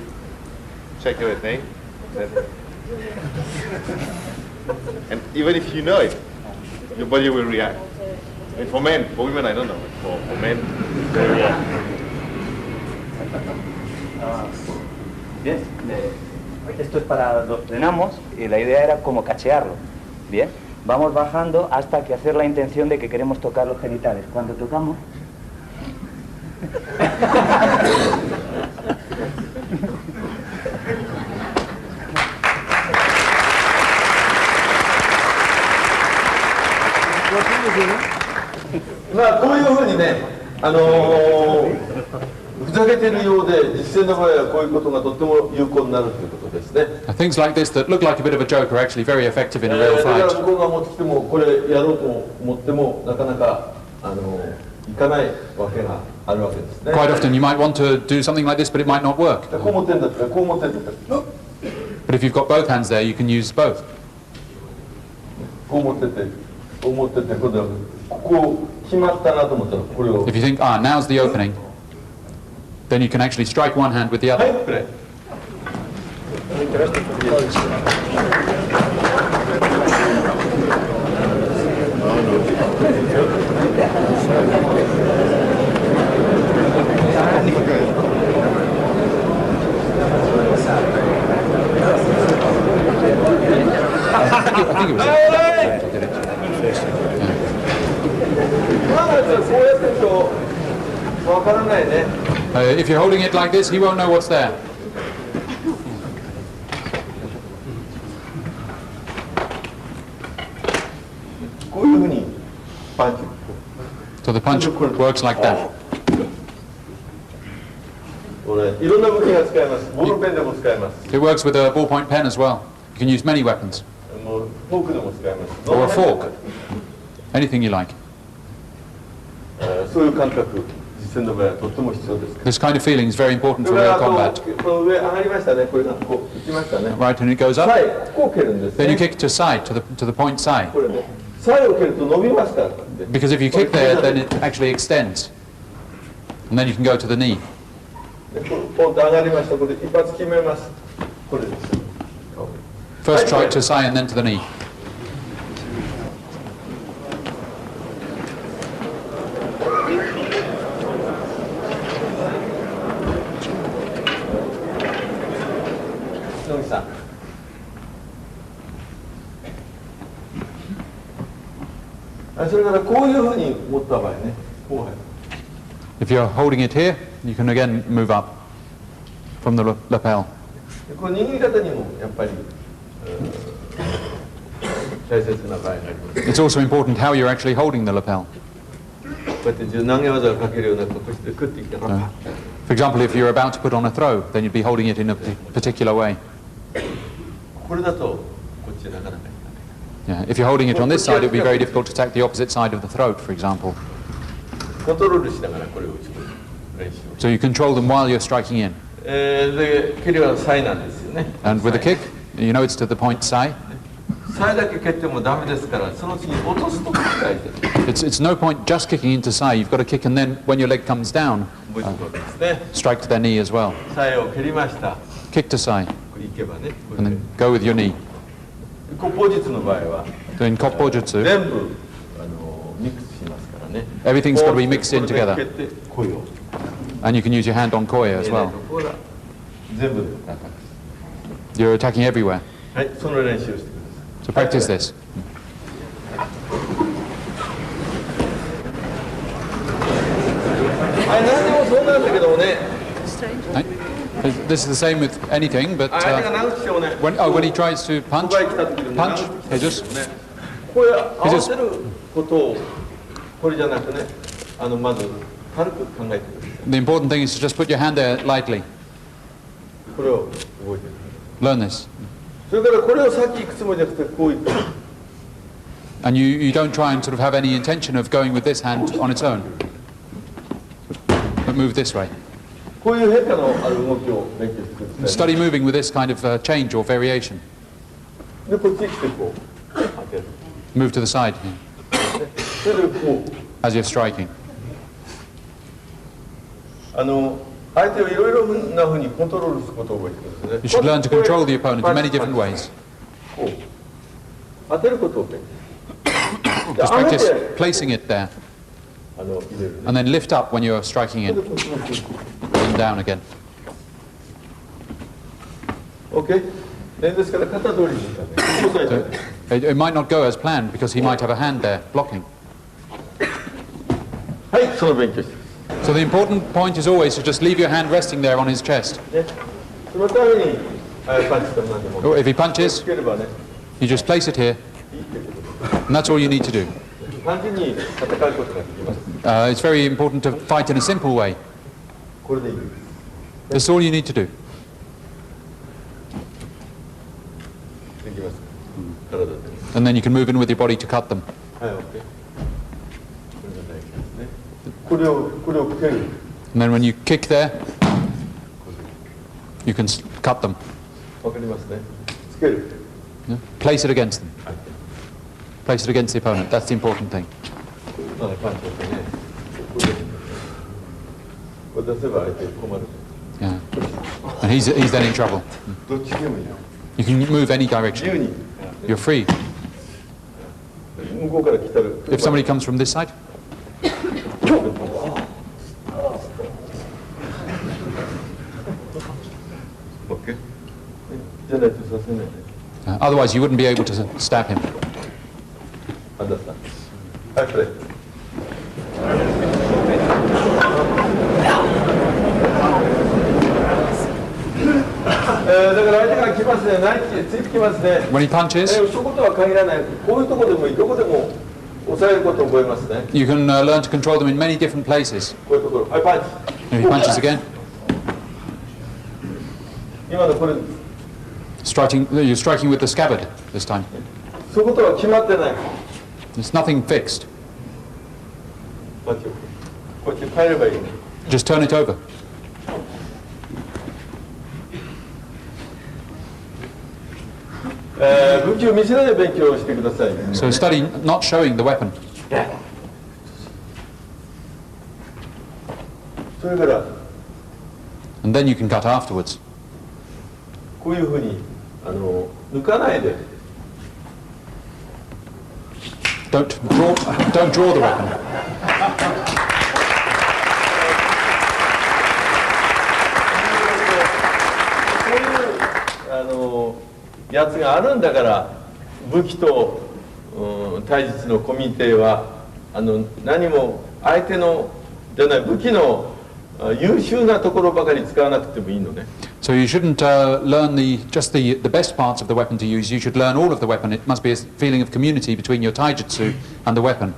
check everything. Then and even if you know it, your body will react. And for men, for women I don't know. For men, they react. Bien, esto es para los frenamos y la idea era como cachearlo. Bien, vamos bajando hasta que hacer la intención de que queremos tocar los genitales. Cuando tocamos...まあこういうふうにね、ふざけてるようで実践の場合はこういうことがとっても有効になるということですね。 Things like this that look like a bit of a joke are actually very effective in a real だから fight. 向こうが持ってきてもこれやろうと思ってもなかなかいかないわけがあるわけですね。 Quite often you might want to do something like this, but it might not work. こう持ってんだったらこう持ってんだったら But if you've got both hands there, you can use both. こう持ってってこう持ってって今度はここ決まったなと思ったらこれを If you think, now's the opening, then you can actually strike one hand with the は other. いプレー。I think it was. 今のやつはこうやってるとわからないね。If you're holding it like this, he won't know what's there. こういうふうにパンチ。 So the punch works like that. これいろんな武器が使えます。ボールペンでも使えます。 It works with a ballpoint pen as well. You can use many weapons. もうフォークでも使います。 or a fork. Anything you like. そういう感覚、実践の場合はとっても必要です。 This kind of feeling is very important for real combat. この上上がりましたね。これがこう打ちましたね。 Right, and it goes up. こう蹴るんですね。 Then you kick to side, to the point side. これね、サイを蹴ると伸びますから。 Because if you kick there, then it actually extends. And then you can go to the knee. ポンと上がりました。これで一発決めます。これです。 First try to side and then to the knee. If you're holding it here, you can again move up from the lapel. これ握り方にもやっぱり大切な場合があります。 It's also important how you're actually holding the lapel. こうやって投げ技をかけるようなことしてクッていって。 For example, if you're about to put on a throw, then you'd be holding it in a particular way. これだとこっちなかなか。 Yeah, if you're holding it on this side, it would be very difficult to attack the opposite side of the throat, for example. コントロールしながらこれを打ち込む練習を。 So you control them while you're striking in. で蹴りはサイなんですよね。 And with a kick, you know it's to the point sai. サイだけ蹴ってもダメですから、その次落とすところが大事。 It's no point just kicking into sai. You've got to kick, and then when your leg comes down, もう一個ですね。 strike to their knee as well. サイを蹴りました。 Kick to sai, これいけばね。 and then go with your knee. koppo術の場合は So in Koppo Jutsu, 全部ミックスしますからね。 everything's got to be mixed in これで together. 蹴ってこういう。 And you can use your hand on koya as well. 全部で。 You're attacking everywhere. はい、その練習をしてください。 So practice this. はい、何でもそうなんだけどもね。 Right? This is the same with anything, but 相手が長くしてもね。 when he tries to punch, 来た時でも長 punch, くして he just ね。これ合わせることをこれじゃなくね、まず軽く考えてください。 the important thing is to just put your hand there lightly. これを覚えてる。 Learn this. それからこれを先行くつもりじゃなくてこういく。 And you don't try and sort of have any intention of going with this hand on its own. But move this way. こういう変化のある動きを勉強してください。 Study moving with this kind of change or variation. でこっちに来てこう当てる。 Move to the side それでこう。 as you're striking. 相手をいろいろなふうにコントロールすることを覚えてくださいね。 You should learn to control the opponent in many different ways. こう当てることを勉強。 Just practice placing it there 入れるね。 and then lift up when you're striking in and down again. OK? ですから肩通りにしたね。押さえてね。 It might not go as planned because he might have a hand there blocking. はい、その勉強して。 So the important point is always to just leave your hand resting there on his chest. ね。そのためにパンチと何でも。 If he punches, つければね。 you just place it here, いいってこと。 and that's all you need to do. 単純に戦うことができます。 It's very important to fight in a simple way. これでいいです。 That's all you need to do. できます。体で。 And then you can move in with your body to cut them. はい、OK。これが大事ですね。これを蹴る。 And then when you kick there, you can cut them. わかりますね。つける。 Yeah? Place it against them. Place it against the opponent. That's the important thing. パンチをしてね。これ出せば相手困る。 Yeah. And he's then in trouble. どっちでもいい。 You can move any 自由 direction. に。 You're free. 向こうから来たら。 If somebody comes from this side, OK。じゃないとさせないね。 otherwise you wouldn't be able to stab him. アンダースタン。はい、プレイ。だから相手が来ますね、ナイキついてきますね。 When he punches, そういうことは限らない。こういうところでもいい、どこでも抑えることを覚えますね。 you can learn to control them in many different places. こういうところ。はい、パンチ。 If he punches again, 今のこれ、You're striking with the scabbard this time. そういうことは決まってない。 There's nothing fixed. こっち変えればいいね。 Just turn it over. 武器を見せないで勉強してください。 So study not showing the weapon. それから And then you can cut afterwards. こういうふうに抜かないで。 Don't draw the weapon. やつがあるんだから武器と、体術のコミュニティは何も相手のじゃない武器の優秀なところばかり使わなくてもいいのね。 So you shouldn't learn just the best parts of the weapon to use. You should learn all of the weapon. It must be a feeling of community between your taijutsu and the weapon.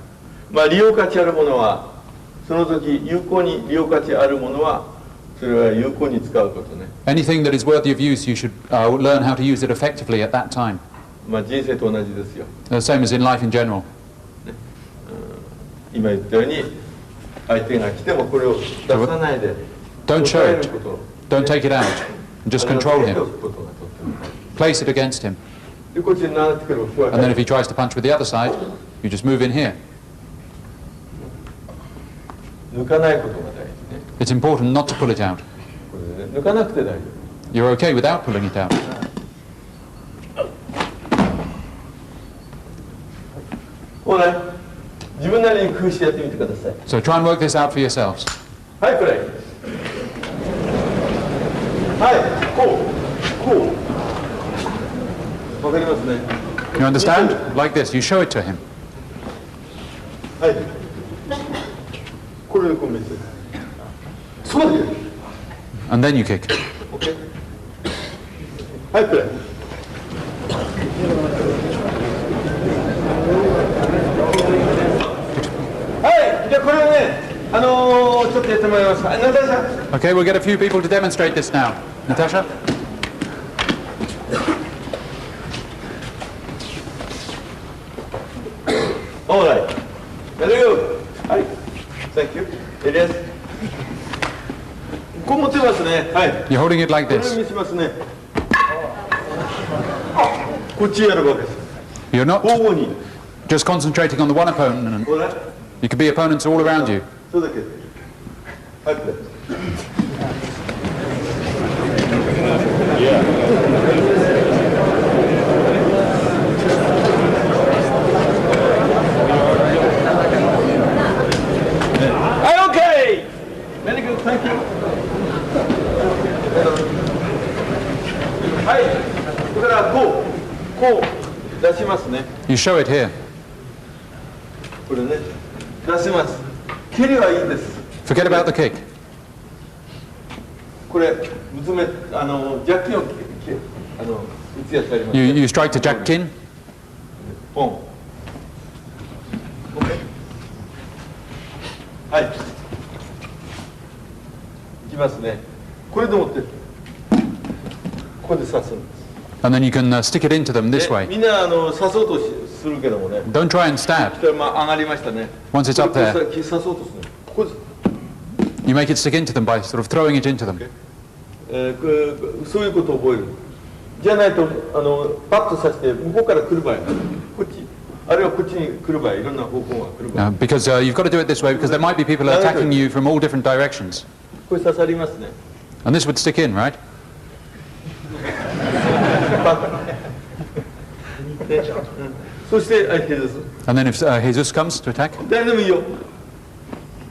まあ利用価値あるものはその時有効に利用価値あるものはそれは有効に使うことね。 Anything that is worthy of use, you should learn how to use it effectively at that time. まあ人生と同じですよ。 The same as in life in general. 今言ったように相手が来てもこれを出さないで Don't show it. Don't take it out. Just control him. Place it against him. でこっちに回ってくる。 And then if he tries to punch with the other side, you just move in here. 抜かないことが大事ね。 It's important not to pull it out. これでね抜かなくて大丈夫。 You're okay without pulling it out. ほら、自分なりに工夫してやってみてください。 So try and work this out for yourselves. はい、これ。はい、こう。わかりますね。You understand? Like this. You show it to him. はい。これでこう見せる。そうだけ。 And then you kick. OK。はい、これ。はい、じゃあこれをね、ちょっとやってもらいますか。ナタシャ。 Okay, we'll get a few people to demonstrate this now. Natasha? All right. Very good. はい。Thank you. Elias. こう持ってますね。はい。 You're holding it like これ this. 見せますね。こっちやるわけです。 You're not 交互に。 just concentrating on the one opponent. ほら。 You could be opponents all around you. そうだけ。はい。Okay. Very good. Thank you. はい。それからこう出しますね。 You show it here. これね出します。蹴りはいいです。 Forget about the kick. これぶつめジャッキを打つやつあります。You strike to jack kin. ポン。はい。いきますね。これで持ってここで刺すんです。 And then you can stick it into them this で way. みんな刺そうとするけどもね。 Don't try and stab. まあ上がりましたね。 Once it's up there, 刺そうとする。ここです。 you make it stick into them by sort of throwing it into them. そういうことを覚える。じゃないとパッと刺して向こうから来る場合、こっちあるいはこっちに来る場合、いろんな方向が来る場合。Because you've got to do it this way because there might be people attacking you from all different directions. これ刺さりますね。 And this would stick in, right? そしてヘズス。 And then if Jesus comes to attack, 誰でもいいよ。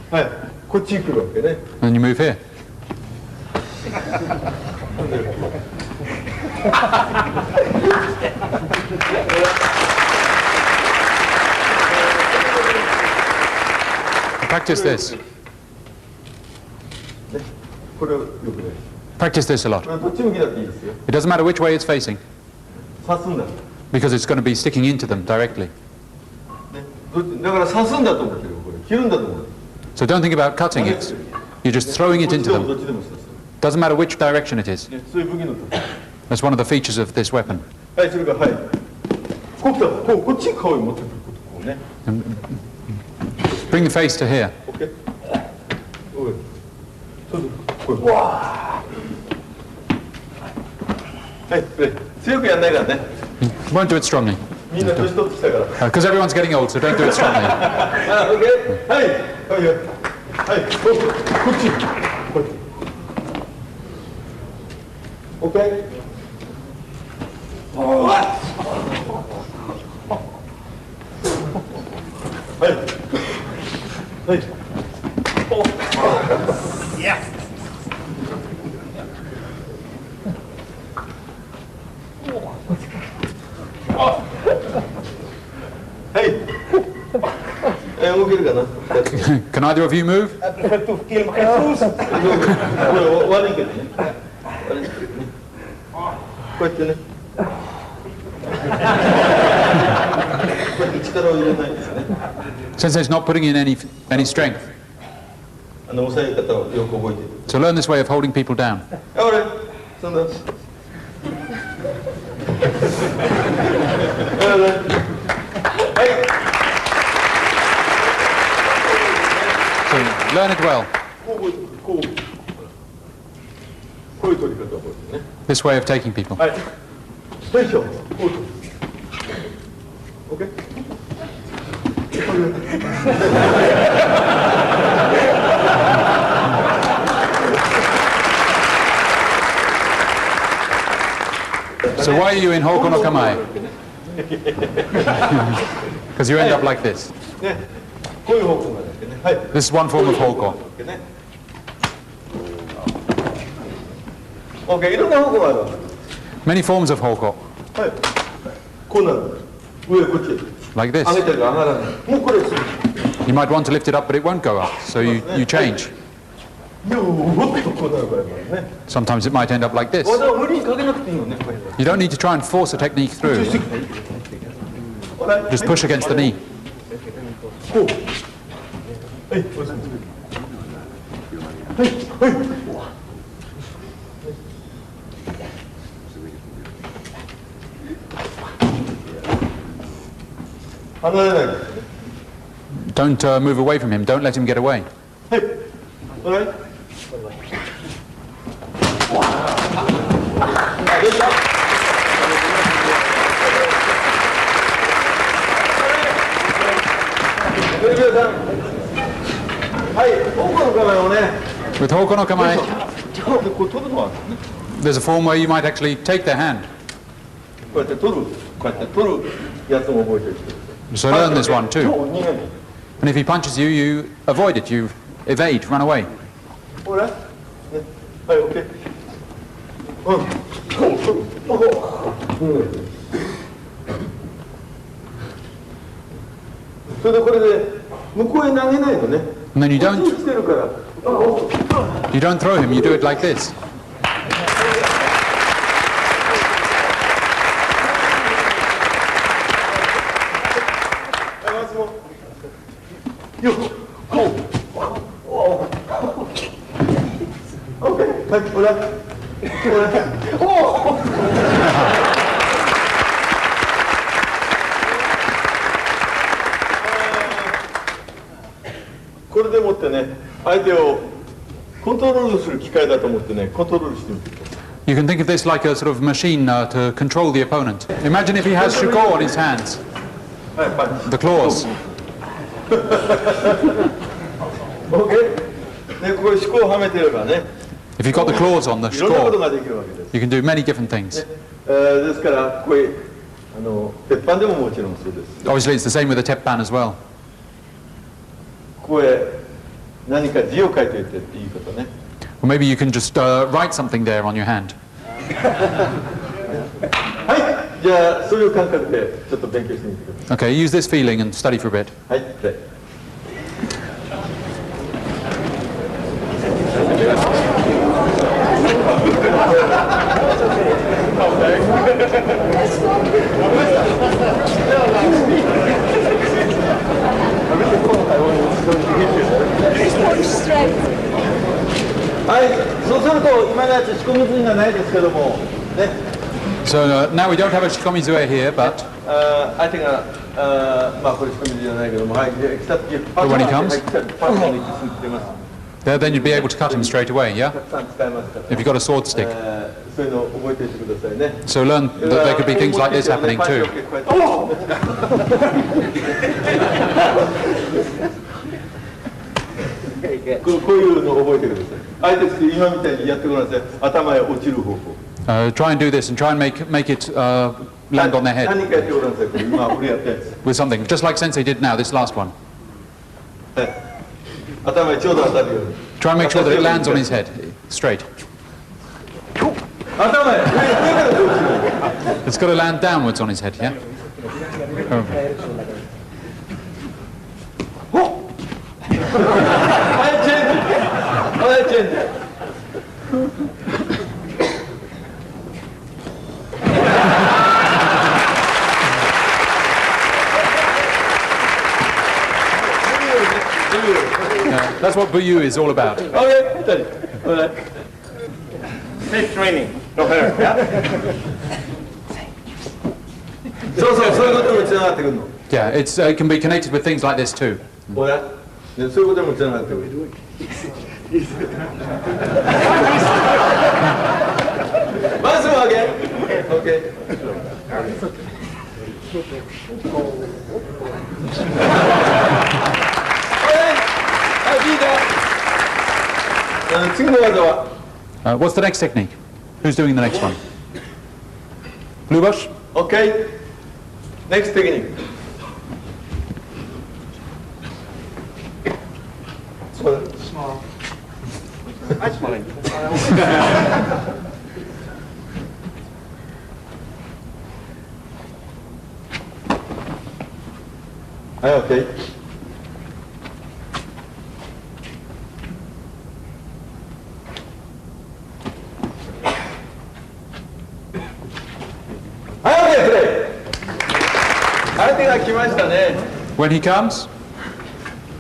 はい。こっちに来るわけね。 then you move here. Practice this. これをよくね。 Practice this a lot. どっち向きだっていいですよ。 It doesn't matter which way it's facing 刺すんだ。 because it's going to be sticking into them directly. だから刺すんだと思ってる。これ切るんだと思う。 So don't think about cutting it. You're just throwing it into どっ them. ちでも刺す。 Doesn't matter which direction it is. そういう武器の時。That's one of the features of this weapon. はい、それから、はい。こう来たら、こっちに顔を持ってくること、こうね。Bring the face to here. OK。これ。わー。はい、これ強くやんないからね。Won't do it strongly. みんな年取ってきたから。Because everyone's getting old, so don't do it strongly. OK。はい。はい。はい。こっち。こっち。OK。はい。はい。いや。はい。動けるかな。Can either of you move? これ悪いけどね。悪いけどね。こうやってね。力を入れないですね。Sensei's not putting in any strength. 抑え方をよく覚えている。So learn this way of holding people down. 俺、そんな。So learn it well. こういう取り方を覚えてね。This way of taking people. はい。よいしょ。こう取る。OK？So why are you in Hoko no Kamae? Because you end up like this. This is one form of Hoko. Many forms of Hoko. Like this. You might want to lift it up, but it won't go up, so you change. Sometimes it might end up like this. You don't need to try and force a technique through. Just push against the knee. Don't move away from him. Don't let him get away. With Hoko no Kamae, there's a form where you might actually take their hand. So learn this one too. And if he punches you, you avoid it, you evade, run away. And then you don't throw him, you do it like this. You can think of this like a sort of machine to control the opponent. Imagine if he has shuko on his hands, the claws. If you've got the claws on the shuko, you can do many different things. Obviously it's the same with the teppan as well. Or maybe you can just write something there on your hand. Okay, use this feeling and study for a bit. So now we don't have a shikomizue here, but相手がまあこれ仕込みじゃないけども、はい、来た時パッ when he comes パッとに進んでます。then you'd be able to cut him straight away, yeah? たくさん使えますから。 If you've got a sword stick. そういうのを覚えておいてくださいね。 So learn that there could be things like this happening too. こういうのを覚えてください。相手って今みたいにやってごらんなさい。頭へ落ちる方法。Try and do this and try and make it land on their head 何かやってごらんなさい。これ今俺やったやつ。 with something, just like Sensei did now, this last one. 頭へちょうど当たるように。 Try and make sure that it lands on his head, straight. 頭へ上から落ちる。 It's got to land downwards on his head, yeah? Oh. はいチェンジ。はいチェンジ。 That's what Buyu is all about. Okay, alright. Safe training. No hurt. そうそう、そういうことにもつながってくるの。 Yeah, it can be connected with things like this too. ほら、そういうことにもつながってくる。まずは上げ。OK。次の技は What's the next technique? Who's doing the next one? Blue Bush? OK. Next technique. Small. I'm smiling. はい、OK。はい、OK、プレイ。相手が来ましたね。 When he comes,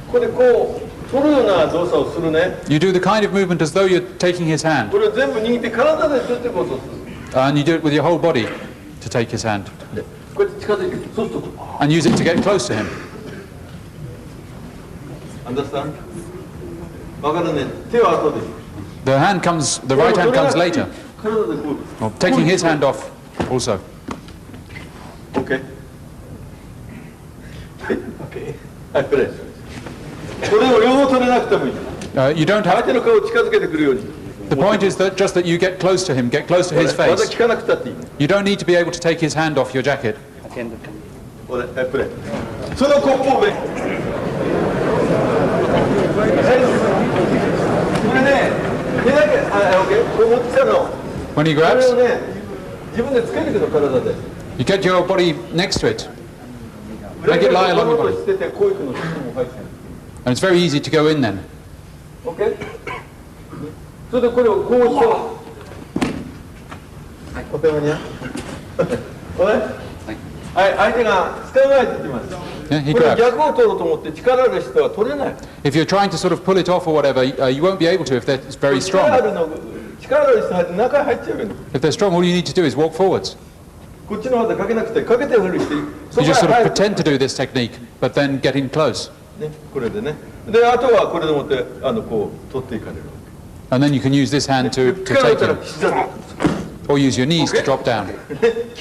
ここでこう取るような動作をするね。 you do the kind of movement as though you're taking his hand. これを全部握って体で取っていこうとする。 And you do it with your whole body to take his hand. こうやって近づいて、そうすると。 And use it to get close to him. Understand? わかるね。手は後で。 The hand comes, the right hand comes later. 体でこう。 Well, taking his hand off also. OK。OK。はい、プレイ。これを両方取れなくてもいい。 You don't 相 have. 手の顔を近づけてくるように。 The point is that just that you get close to him, get close to his まだ face. 聞かなくたっていい。 You don't need to be able to take his hand off your jacket. これ、はい、プレイ。そのコップをね。これね、手だけ、OK、こう持ってきたの。 When he これ grabs, をね、自分でつけていくの、体で。 you get your body next to it. 裏 Make it から lie along こ your う body. してて、こういくの、そっちも入ってる。 And it's very easy to go in then. OK？ それでこれをこうして。お手間にゃ。これ？はい、相手が使わないと言ってます。 Yeah, he これ grabs. 逆を取ろうと思って力ある人は取れない。 If you're trying to sort of pull it off or whatever, you won't be able to if they're very 力あ strong. るの、力ある人は中に入っちゃうよ。 If they're strong, all you need to do is walk forwards. こっちの技かけなくて、かけて振るしていい。 You just そ sort こ of へ入る pretend to do this technique, but then get in close. ね、これでね。で、あとはこれでもってこう取っていかれる。 And then you can use this hand to 力入 take ったら him. 膝で。 Or use your knees to drop down. 効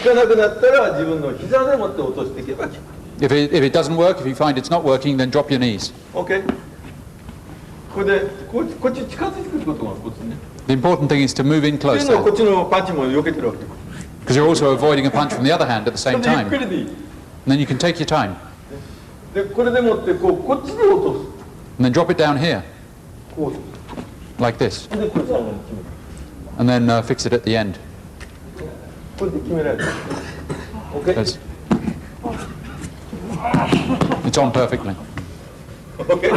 かなくなったら自分の膝でもって落としていけば効く。 If it doesn't work, if you find it's not working, then drop your knees. OK？ これでこっち近づいてくることがコツね。 The important thing is to move in っていう close のをこっ then, ちのパンチも避けてるわけ。 because you're also avoiding a punch from the other hand at the それ same でゆっ time. くりでいい。 And then you can take your time. で、これでもってこっちで落とす。 And then drop it down here, こう。 like this. で、こっちの方に決める。 And then fix it at the end. これで決められる。OK？ That's- It's on perfectly. OK？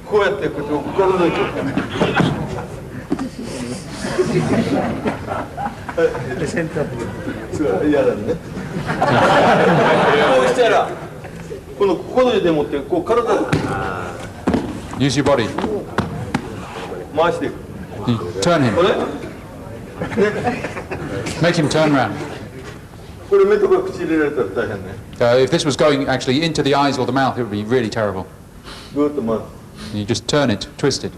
こうやってこうやって体で嫌だね。こうしたらここでもってこう体で Use your body. 回していく。 You turn こ him. れ？ Make him turn around. If this was going actually into the eyes or the mouth, it would be really terrible. You just turn it, twist it.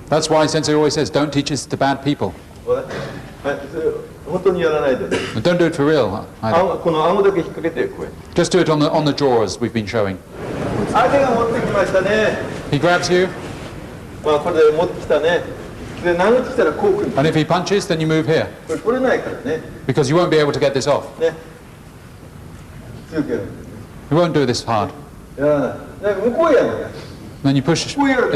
That's why Sensei always says, don't teach this to bad people. Don't do it for real either. Just do it on the jaw as we've been showing. He grabs you. And if he punches, then you move here. Because you won't be able to get this off. You won't do this hard. Then you push. You go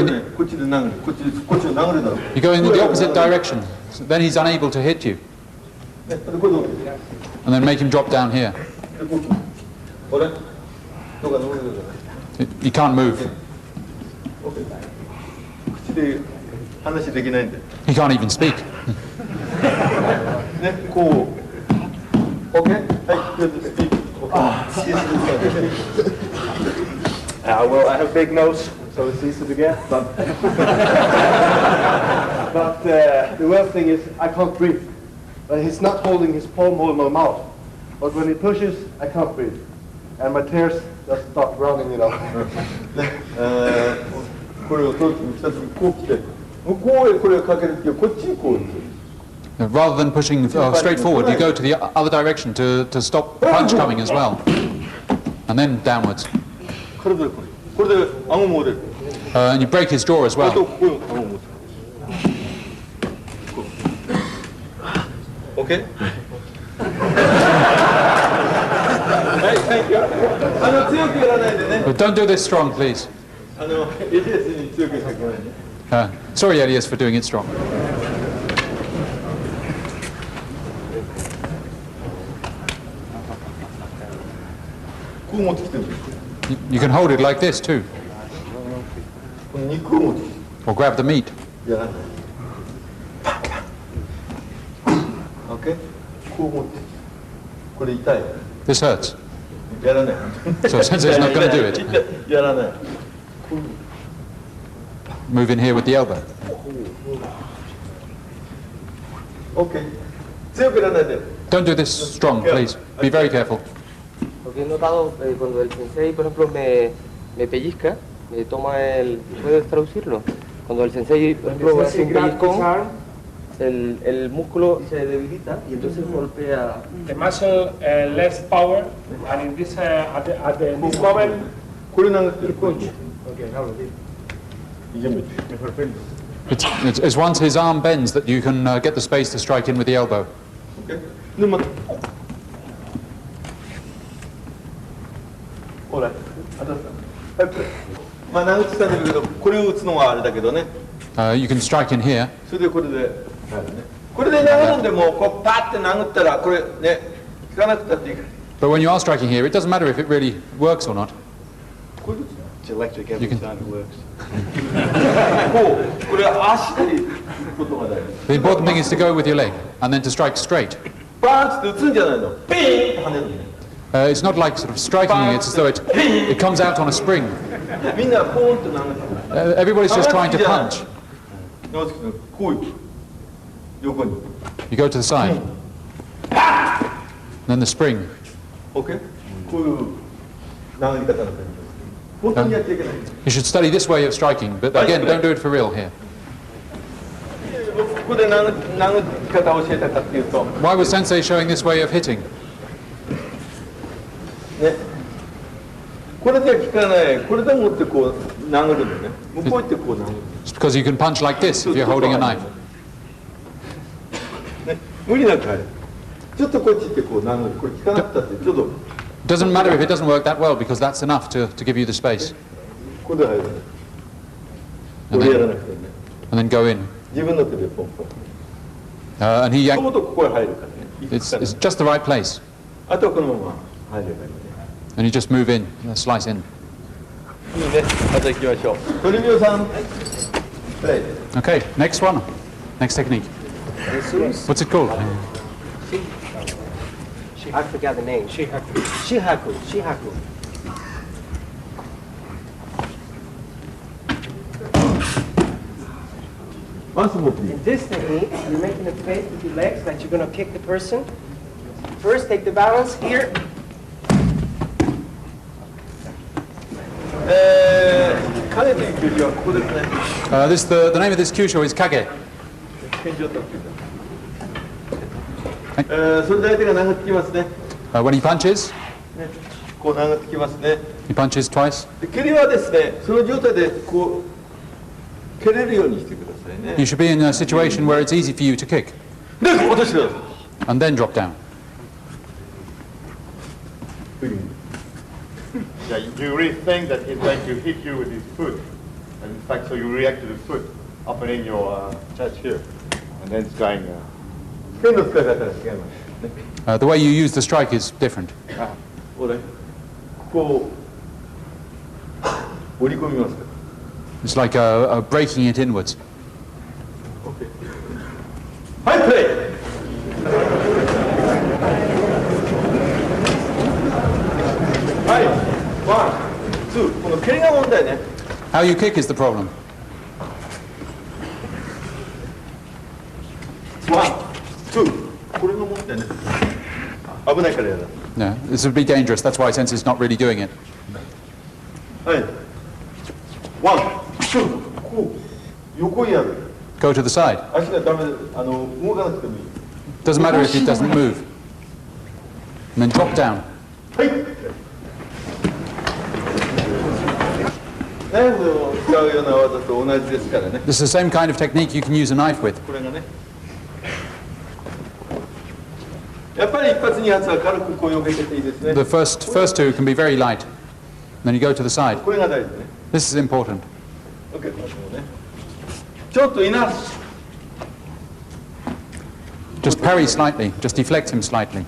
in the opposite direction. So then he's unable to hit you. And then make him drop down here. He can't move. He can't even speak. Well, I have a big nose, so it's easy to get. But the worst thing is I can't breathe. He's not holding his palm over my mouth. But when he pushes, I can't breathe. And my tears just start running, you know. Rather than pushing straight forward, you go to the other direction to stop the punch coming as well. And then downwards. And you break his jaw as well. Okay? But don't do this strong, please. Sorry, Elias, for doing it strong. You can hold it like this too. Or grab the meat. Okay? This hurts. So Sensei's not going to do it. Move in here with the elbow. Okay. Don't do this strong, please. Be very careful. Porque he notado cuando el sensei, por ejemplo, me pellizca, me toma el... ¿Puedes traducirlo? Cuando el sensei, por ejemplo, hace un pellizcón, el músculo se debilita y entonces golpea. The muscle less power, and in this at this moment, punch. Okay, now It's once his arm bends that you can get the space to strike in with the elbow. Okay. You can strike in here. But when you are striking here, it doesn't matter if it really works or not. It's electric every time it works. The important thing is to go with your leg and then to strike straight. It's not like sort of striking it, it's as though it comes out on a spring. Everybody's just trying to punch. You go to the side. Then the spring. Okay. You should study this way of striking, but again, don't do it for real here. Why was Sensei showing this way of hitting? It's because you can punch like this if you're holding a knife. It doesn't matter if it doesn't work that well, because that's enough to give you the space. And then go in. And it's just the right place. And you just move in, slice in. Okay, next one. Next technique. What's it called? I forgot the name. Shihaku. Shihaku. In this technique, you're making a face with your legs like you're going to kick the person. First, take the balance here. The name of this kyusho is kage. When he punches, he punches twice. You should be in a situation where it's easy for you to kick. And then drop down. Yeah, you really think that he's going to hit you with his foot. And in fact, so you react to the foot, opening your chest here. And then it's going... The way you use the strike is different. It's like breaking it inwards. Okay. High play! How you kick is the problem. 1, 2. これが問題ね。危ないからやだ。Yeah, this would be dangerous. That's why Sensei's not really doing it. はい。1、2。こう横やる。Go to the side. 足がダメ、動かなくてもいい。Doesn't matter if it doesn't move. And then drop down. はい。ナイフを使うような技と同じですからね。This is the same kind of technique you can use a knife with. これがね。やっぱり一発二発は軽くこうよけていいですね。The first two can be very light. Then you go to the side. これが大事ね。This is important. OK。ちょっといな。Just parry slightly. Just deflect him slightly.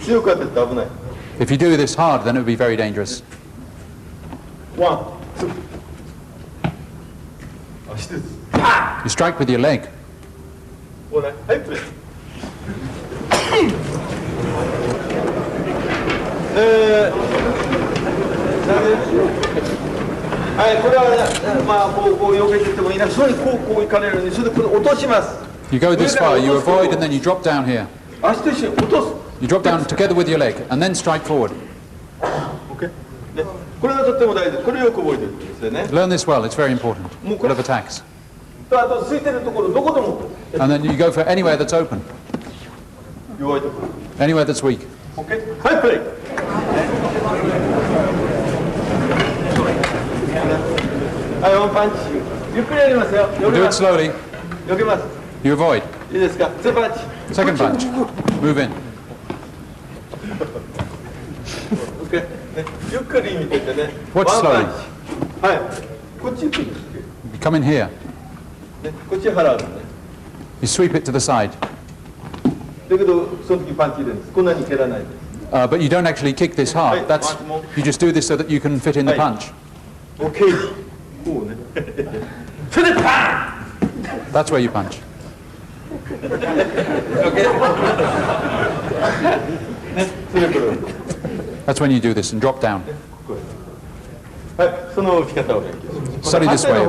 強く当てると危ない。If you do this hard, then it would be very dangerous. 1、2。足です。You strike with your leg. はい、プレー。はい、これはまあこうよけていってもいいな。それにこう行かれるのに、それでこれ落とします。You go this far, you avoid, and then you drop down here. 足と一緒に落とす。You drop down together with your leg, and then strike forward. OK。で、これがとっても大事です。これをよく覚えてるんですよね。Learn this well. It's very important. What of attacks? あと空いてるところどこでも。And then you go for anywhere that's open. 弱いところ。Anywhere that's weak. OK。はい、プレイ。はい、ワンパンチ。ゆっくりやりますよ。Do it slowly. 避けます。You avoid. いいですか。2パンチ。Second punch. Move in. OK。ゆっくり見ててね。Watch slowly. はい。こっち行くんです。You come in here. こっち払うのね。You sweep it to the side. だけどその時パンチ入れるんです。こんなに蹴らないです。But you don't actually kick this hard. That's you just do this so that you can fit in the punch. OK。こうね。それでパン。That's where you punch. That's when you do this and drop down. Study this way.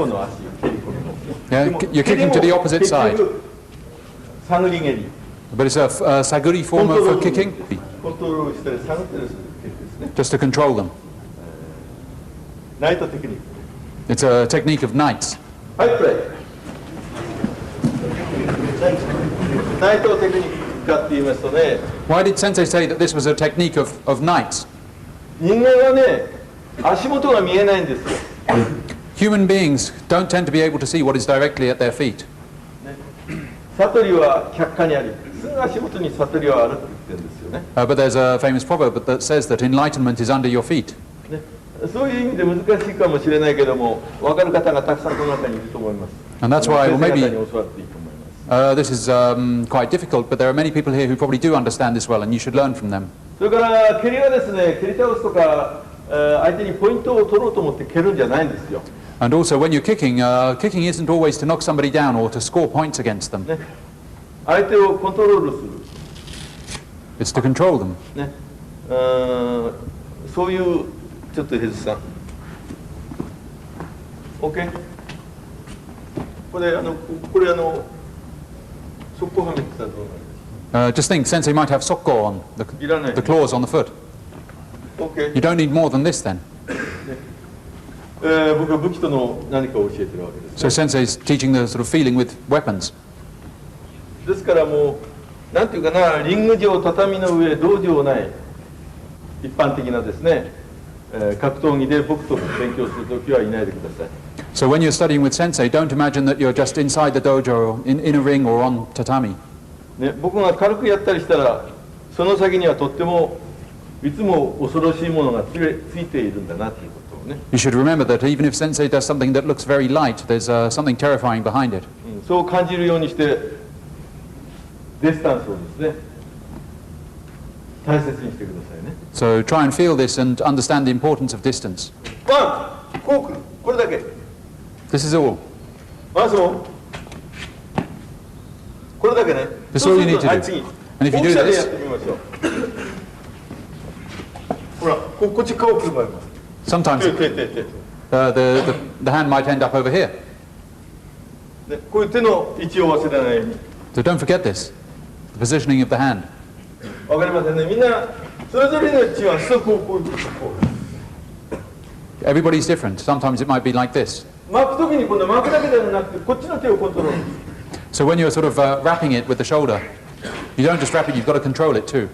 Yeah, you're kicking to the opposite side. But it's a saguri form of kicking. Just to control them. It's a technique of knights. Why did Sensei say that this was a technique of knights? Human beings don't tend to be able to see what is directly at their feet. But there's a famous proverb that says that enlightenment is under your feet. And that's why, well, maybe this is quite difficult, but there are many people here who probably do understand this well, and you should learn from them. And also, when you're kicking, kicking isn't always to knock somebody down or to score points against them. It's to control them. そういうちょっとヘズさん OK これ速攻はめてたらどうなる Just think, Sensei might have sokko on, the claws on the foot. Okay. You don't need more than this then. So Sensei is teaching the sort of feeling with weapons. ですからもうなんていうかなリング上畳の上道場ない一般的なですね、格闘技で僕と勉強するときはいないでください。 So when you're studying with Sensei, don't imagine that you're just inside the dojo, in a ring or on tatami. ね、僕が軽くやったりしたらその先にはとってもいつも恐ろしいものがついているんだなということをね。You should remember that even if Sensei does something that looks very light, there's something terrifying behind it. そう感じるようにしてディスタンスをですね大切にしてくださいね。So try and feel this and understand the importance of distance. これだけ。This is all. まずこれだけね。That's all you need to do. And if you do this, ほら、こっち顔来る場合も。sometimes the hand might end up over here. こういう手の位置を忘れないように。So don't forget this, the positioning of the hand. わかりませんね。みんなそれぞれの位置はこう。Everybody's different. Sometimes it might be like this. 巻くときに今度巻くだけではなくてこっちの手をコントロール。 So when you're sort of wrapping it with the shoulder, you don't just wrap it, you've got to control it too.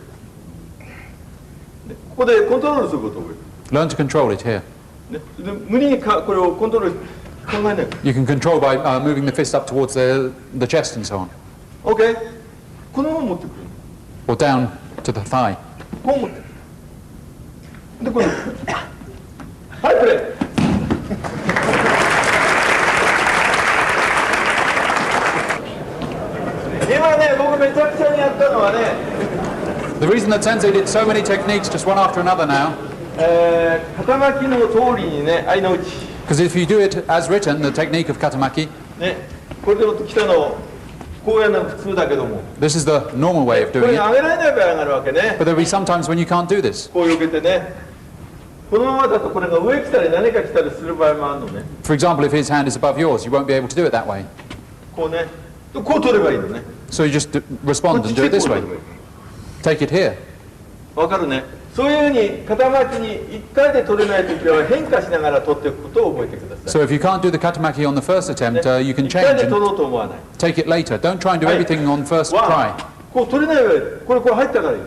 ここでコントロールすることを覚える。 Learn to control it here. で無理にこれをコントロール考えない。You can control by moving the fist up towards the chest and so on. OK。このまま持ってくる。Or down to the thigh. こう持って。でこの。はいプレイ。今ね僕めちゃくちゃにやったのはね。The reason that Sensei did so many techniques just one after another now. 肩巻きの通りにね相の打ち。Because if you do it as written, the technique of katamaki. ねこれで来たのこうやるのが普通だけども。This is the normal way of こ doing れ it. 上げられない場合があるわけね。 But there'll be some times when you can't do this. こう避けてね。このままだとこれが上来たり何か来たりする場合もあるのね。For example, if his hand is above yours, you won't be able to do it that way. こうね。こう取ればいいのね。 So you just respond and do it this way. Take it here. わかるね。そういうふうに肩巻きに一回で取れないときは変化しながら取っていくことを覚えてください。 So if you can't do the katamaki on the first attempt, you can 一回 change で and 取ろうと思わない。 take it later. Don't try and do everything on first try. こう取れない場合、これ入ったからいい。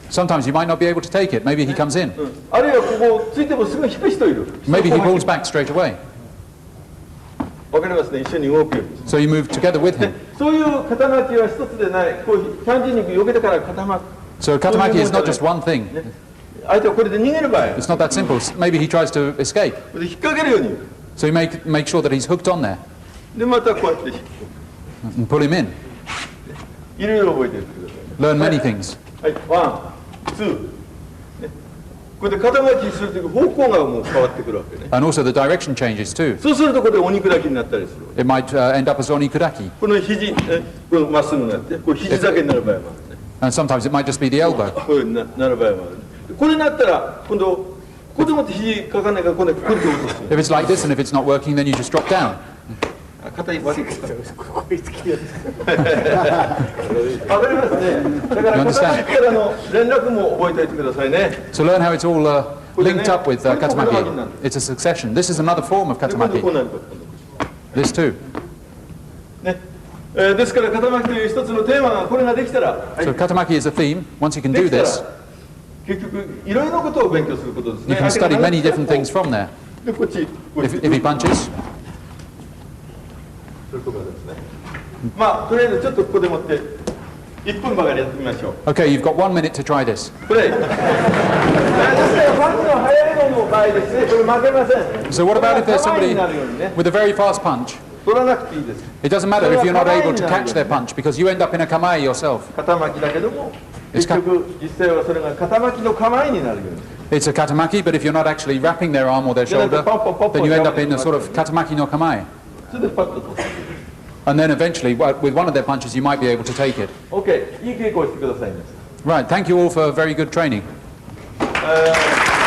Sometimes you might not be able to take it. Maybe he comes in. あるいはここついてもすぐ引く人いる。 Maybe he pulls back straight away. わかりますね。一緒に動くように。 So you move together with him. そういう肩巻きは一つでない。こう単純に避けてから肩巻く。 So katamaki is not just one thing. 相手はこれで逃げる場合。 It's not that simple. Maybe he tries to escape. で引っ掛けるように。 So you make sure that he's hooked on there でまたこうやって引く。 and pull him in. いろいろ覚えておいてください。 Learn many things. はい、ワン、ツー。これで肩巻きするとき方向がもう変わってくるわけね。 And also the direction changes too. そうするとこれでお肉だけになったりする。 It might end up as onikuraki. この肘、これまっすぐになって、これ肘だけになる場合もあるね。And sometimes it might just be the elbow. こういうなる場合もある。これになったら今度ここでもって肘かかんないから今度これで落とす。 If it's like this and if it's not working, then you just drop down. 肩に悪いですか。ここにつきやす。わかりますね。だから肩巻きからの連絡も覚えておいてくださいね。 So learn how it's all linked up with katamaki. It's a succession. This is another form of katamaki. This too. ね。ですから肩巻きという一つのテーマがこれができたら。So katamaki is a theme. Once you can do this, 結局いろいろなことを勉強することですね。 you can study many different things from there. でこっち。If he punches. そういうことですね。まあとりあえずちょっとここでもって1分ばかりやってみましょう。 Okay, you've got 1 minute to try this. プレイ。ですからパンチの速いのの場合ですね。これ負けません。 So what about if there's somebody なるようにね。 with a very fast punch? 取らなくていいです。 It doesn't matter if you're not able to catch their punch because you end up in a kamae yourself. 肩巻きだけども結局実際はそれが肩巻きの構えになるように。 It's a katamaki, but if you're not actually wrapping their arm or their shoulder, then you end up in a sort of katamaki no kamae. それでパッと取って。 And then eventually, with one of their punches, you might be able to take it. OK、いい稽古をしてくださいね。 Right, thank you all for very good training. ます。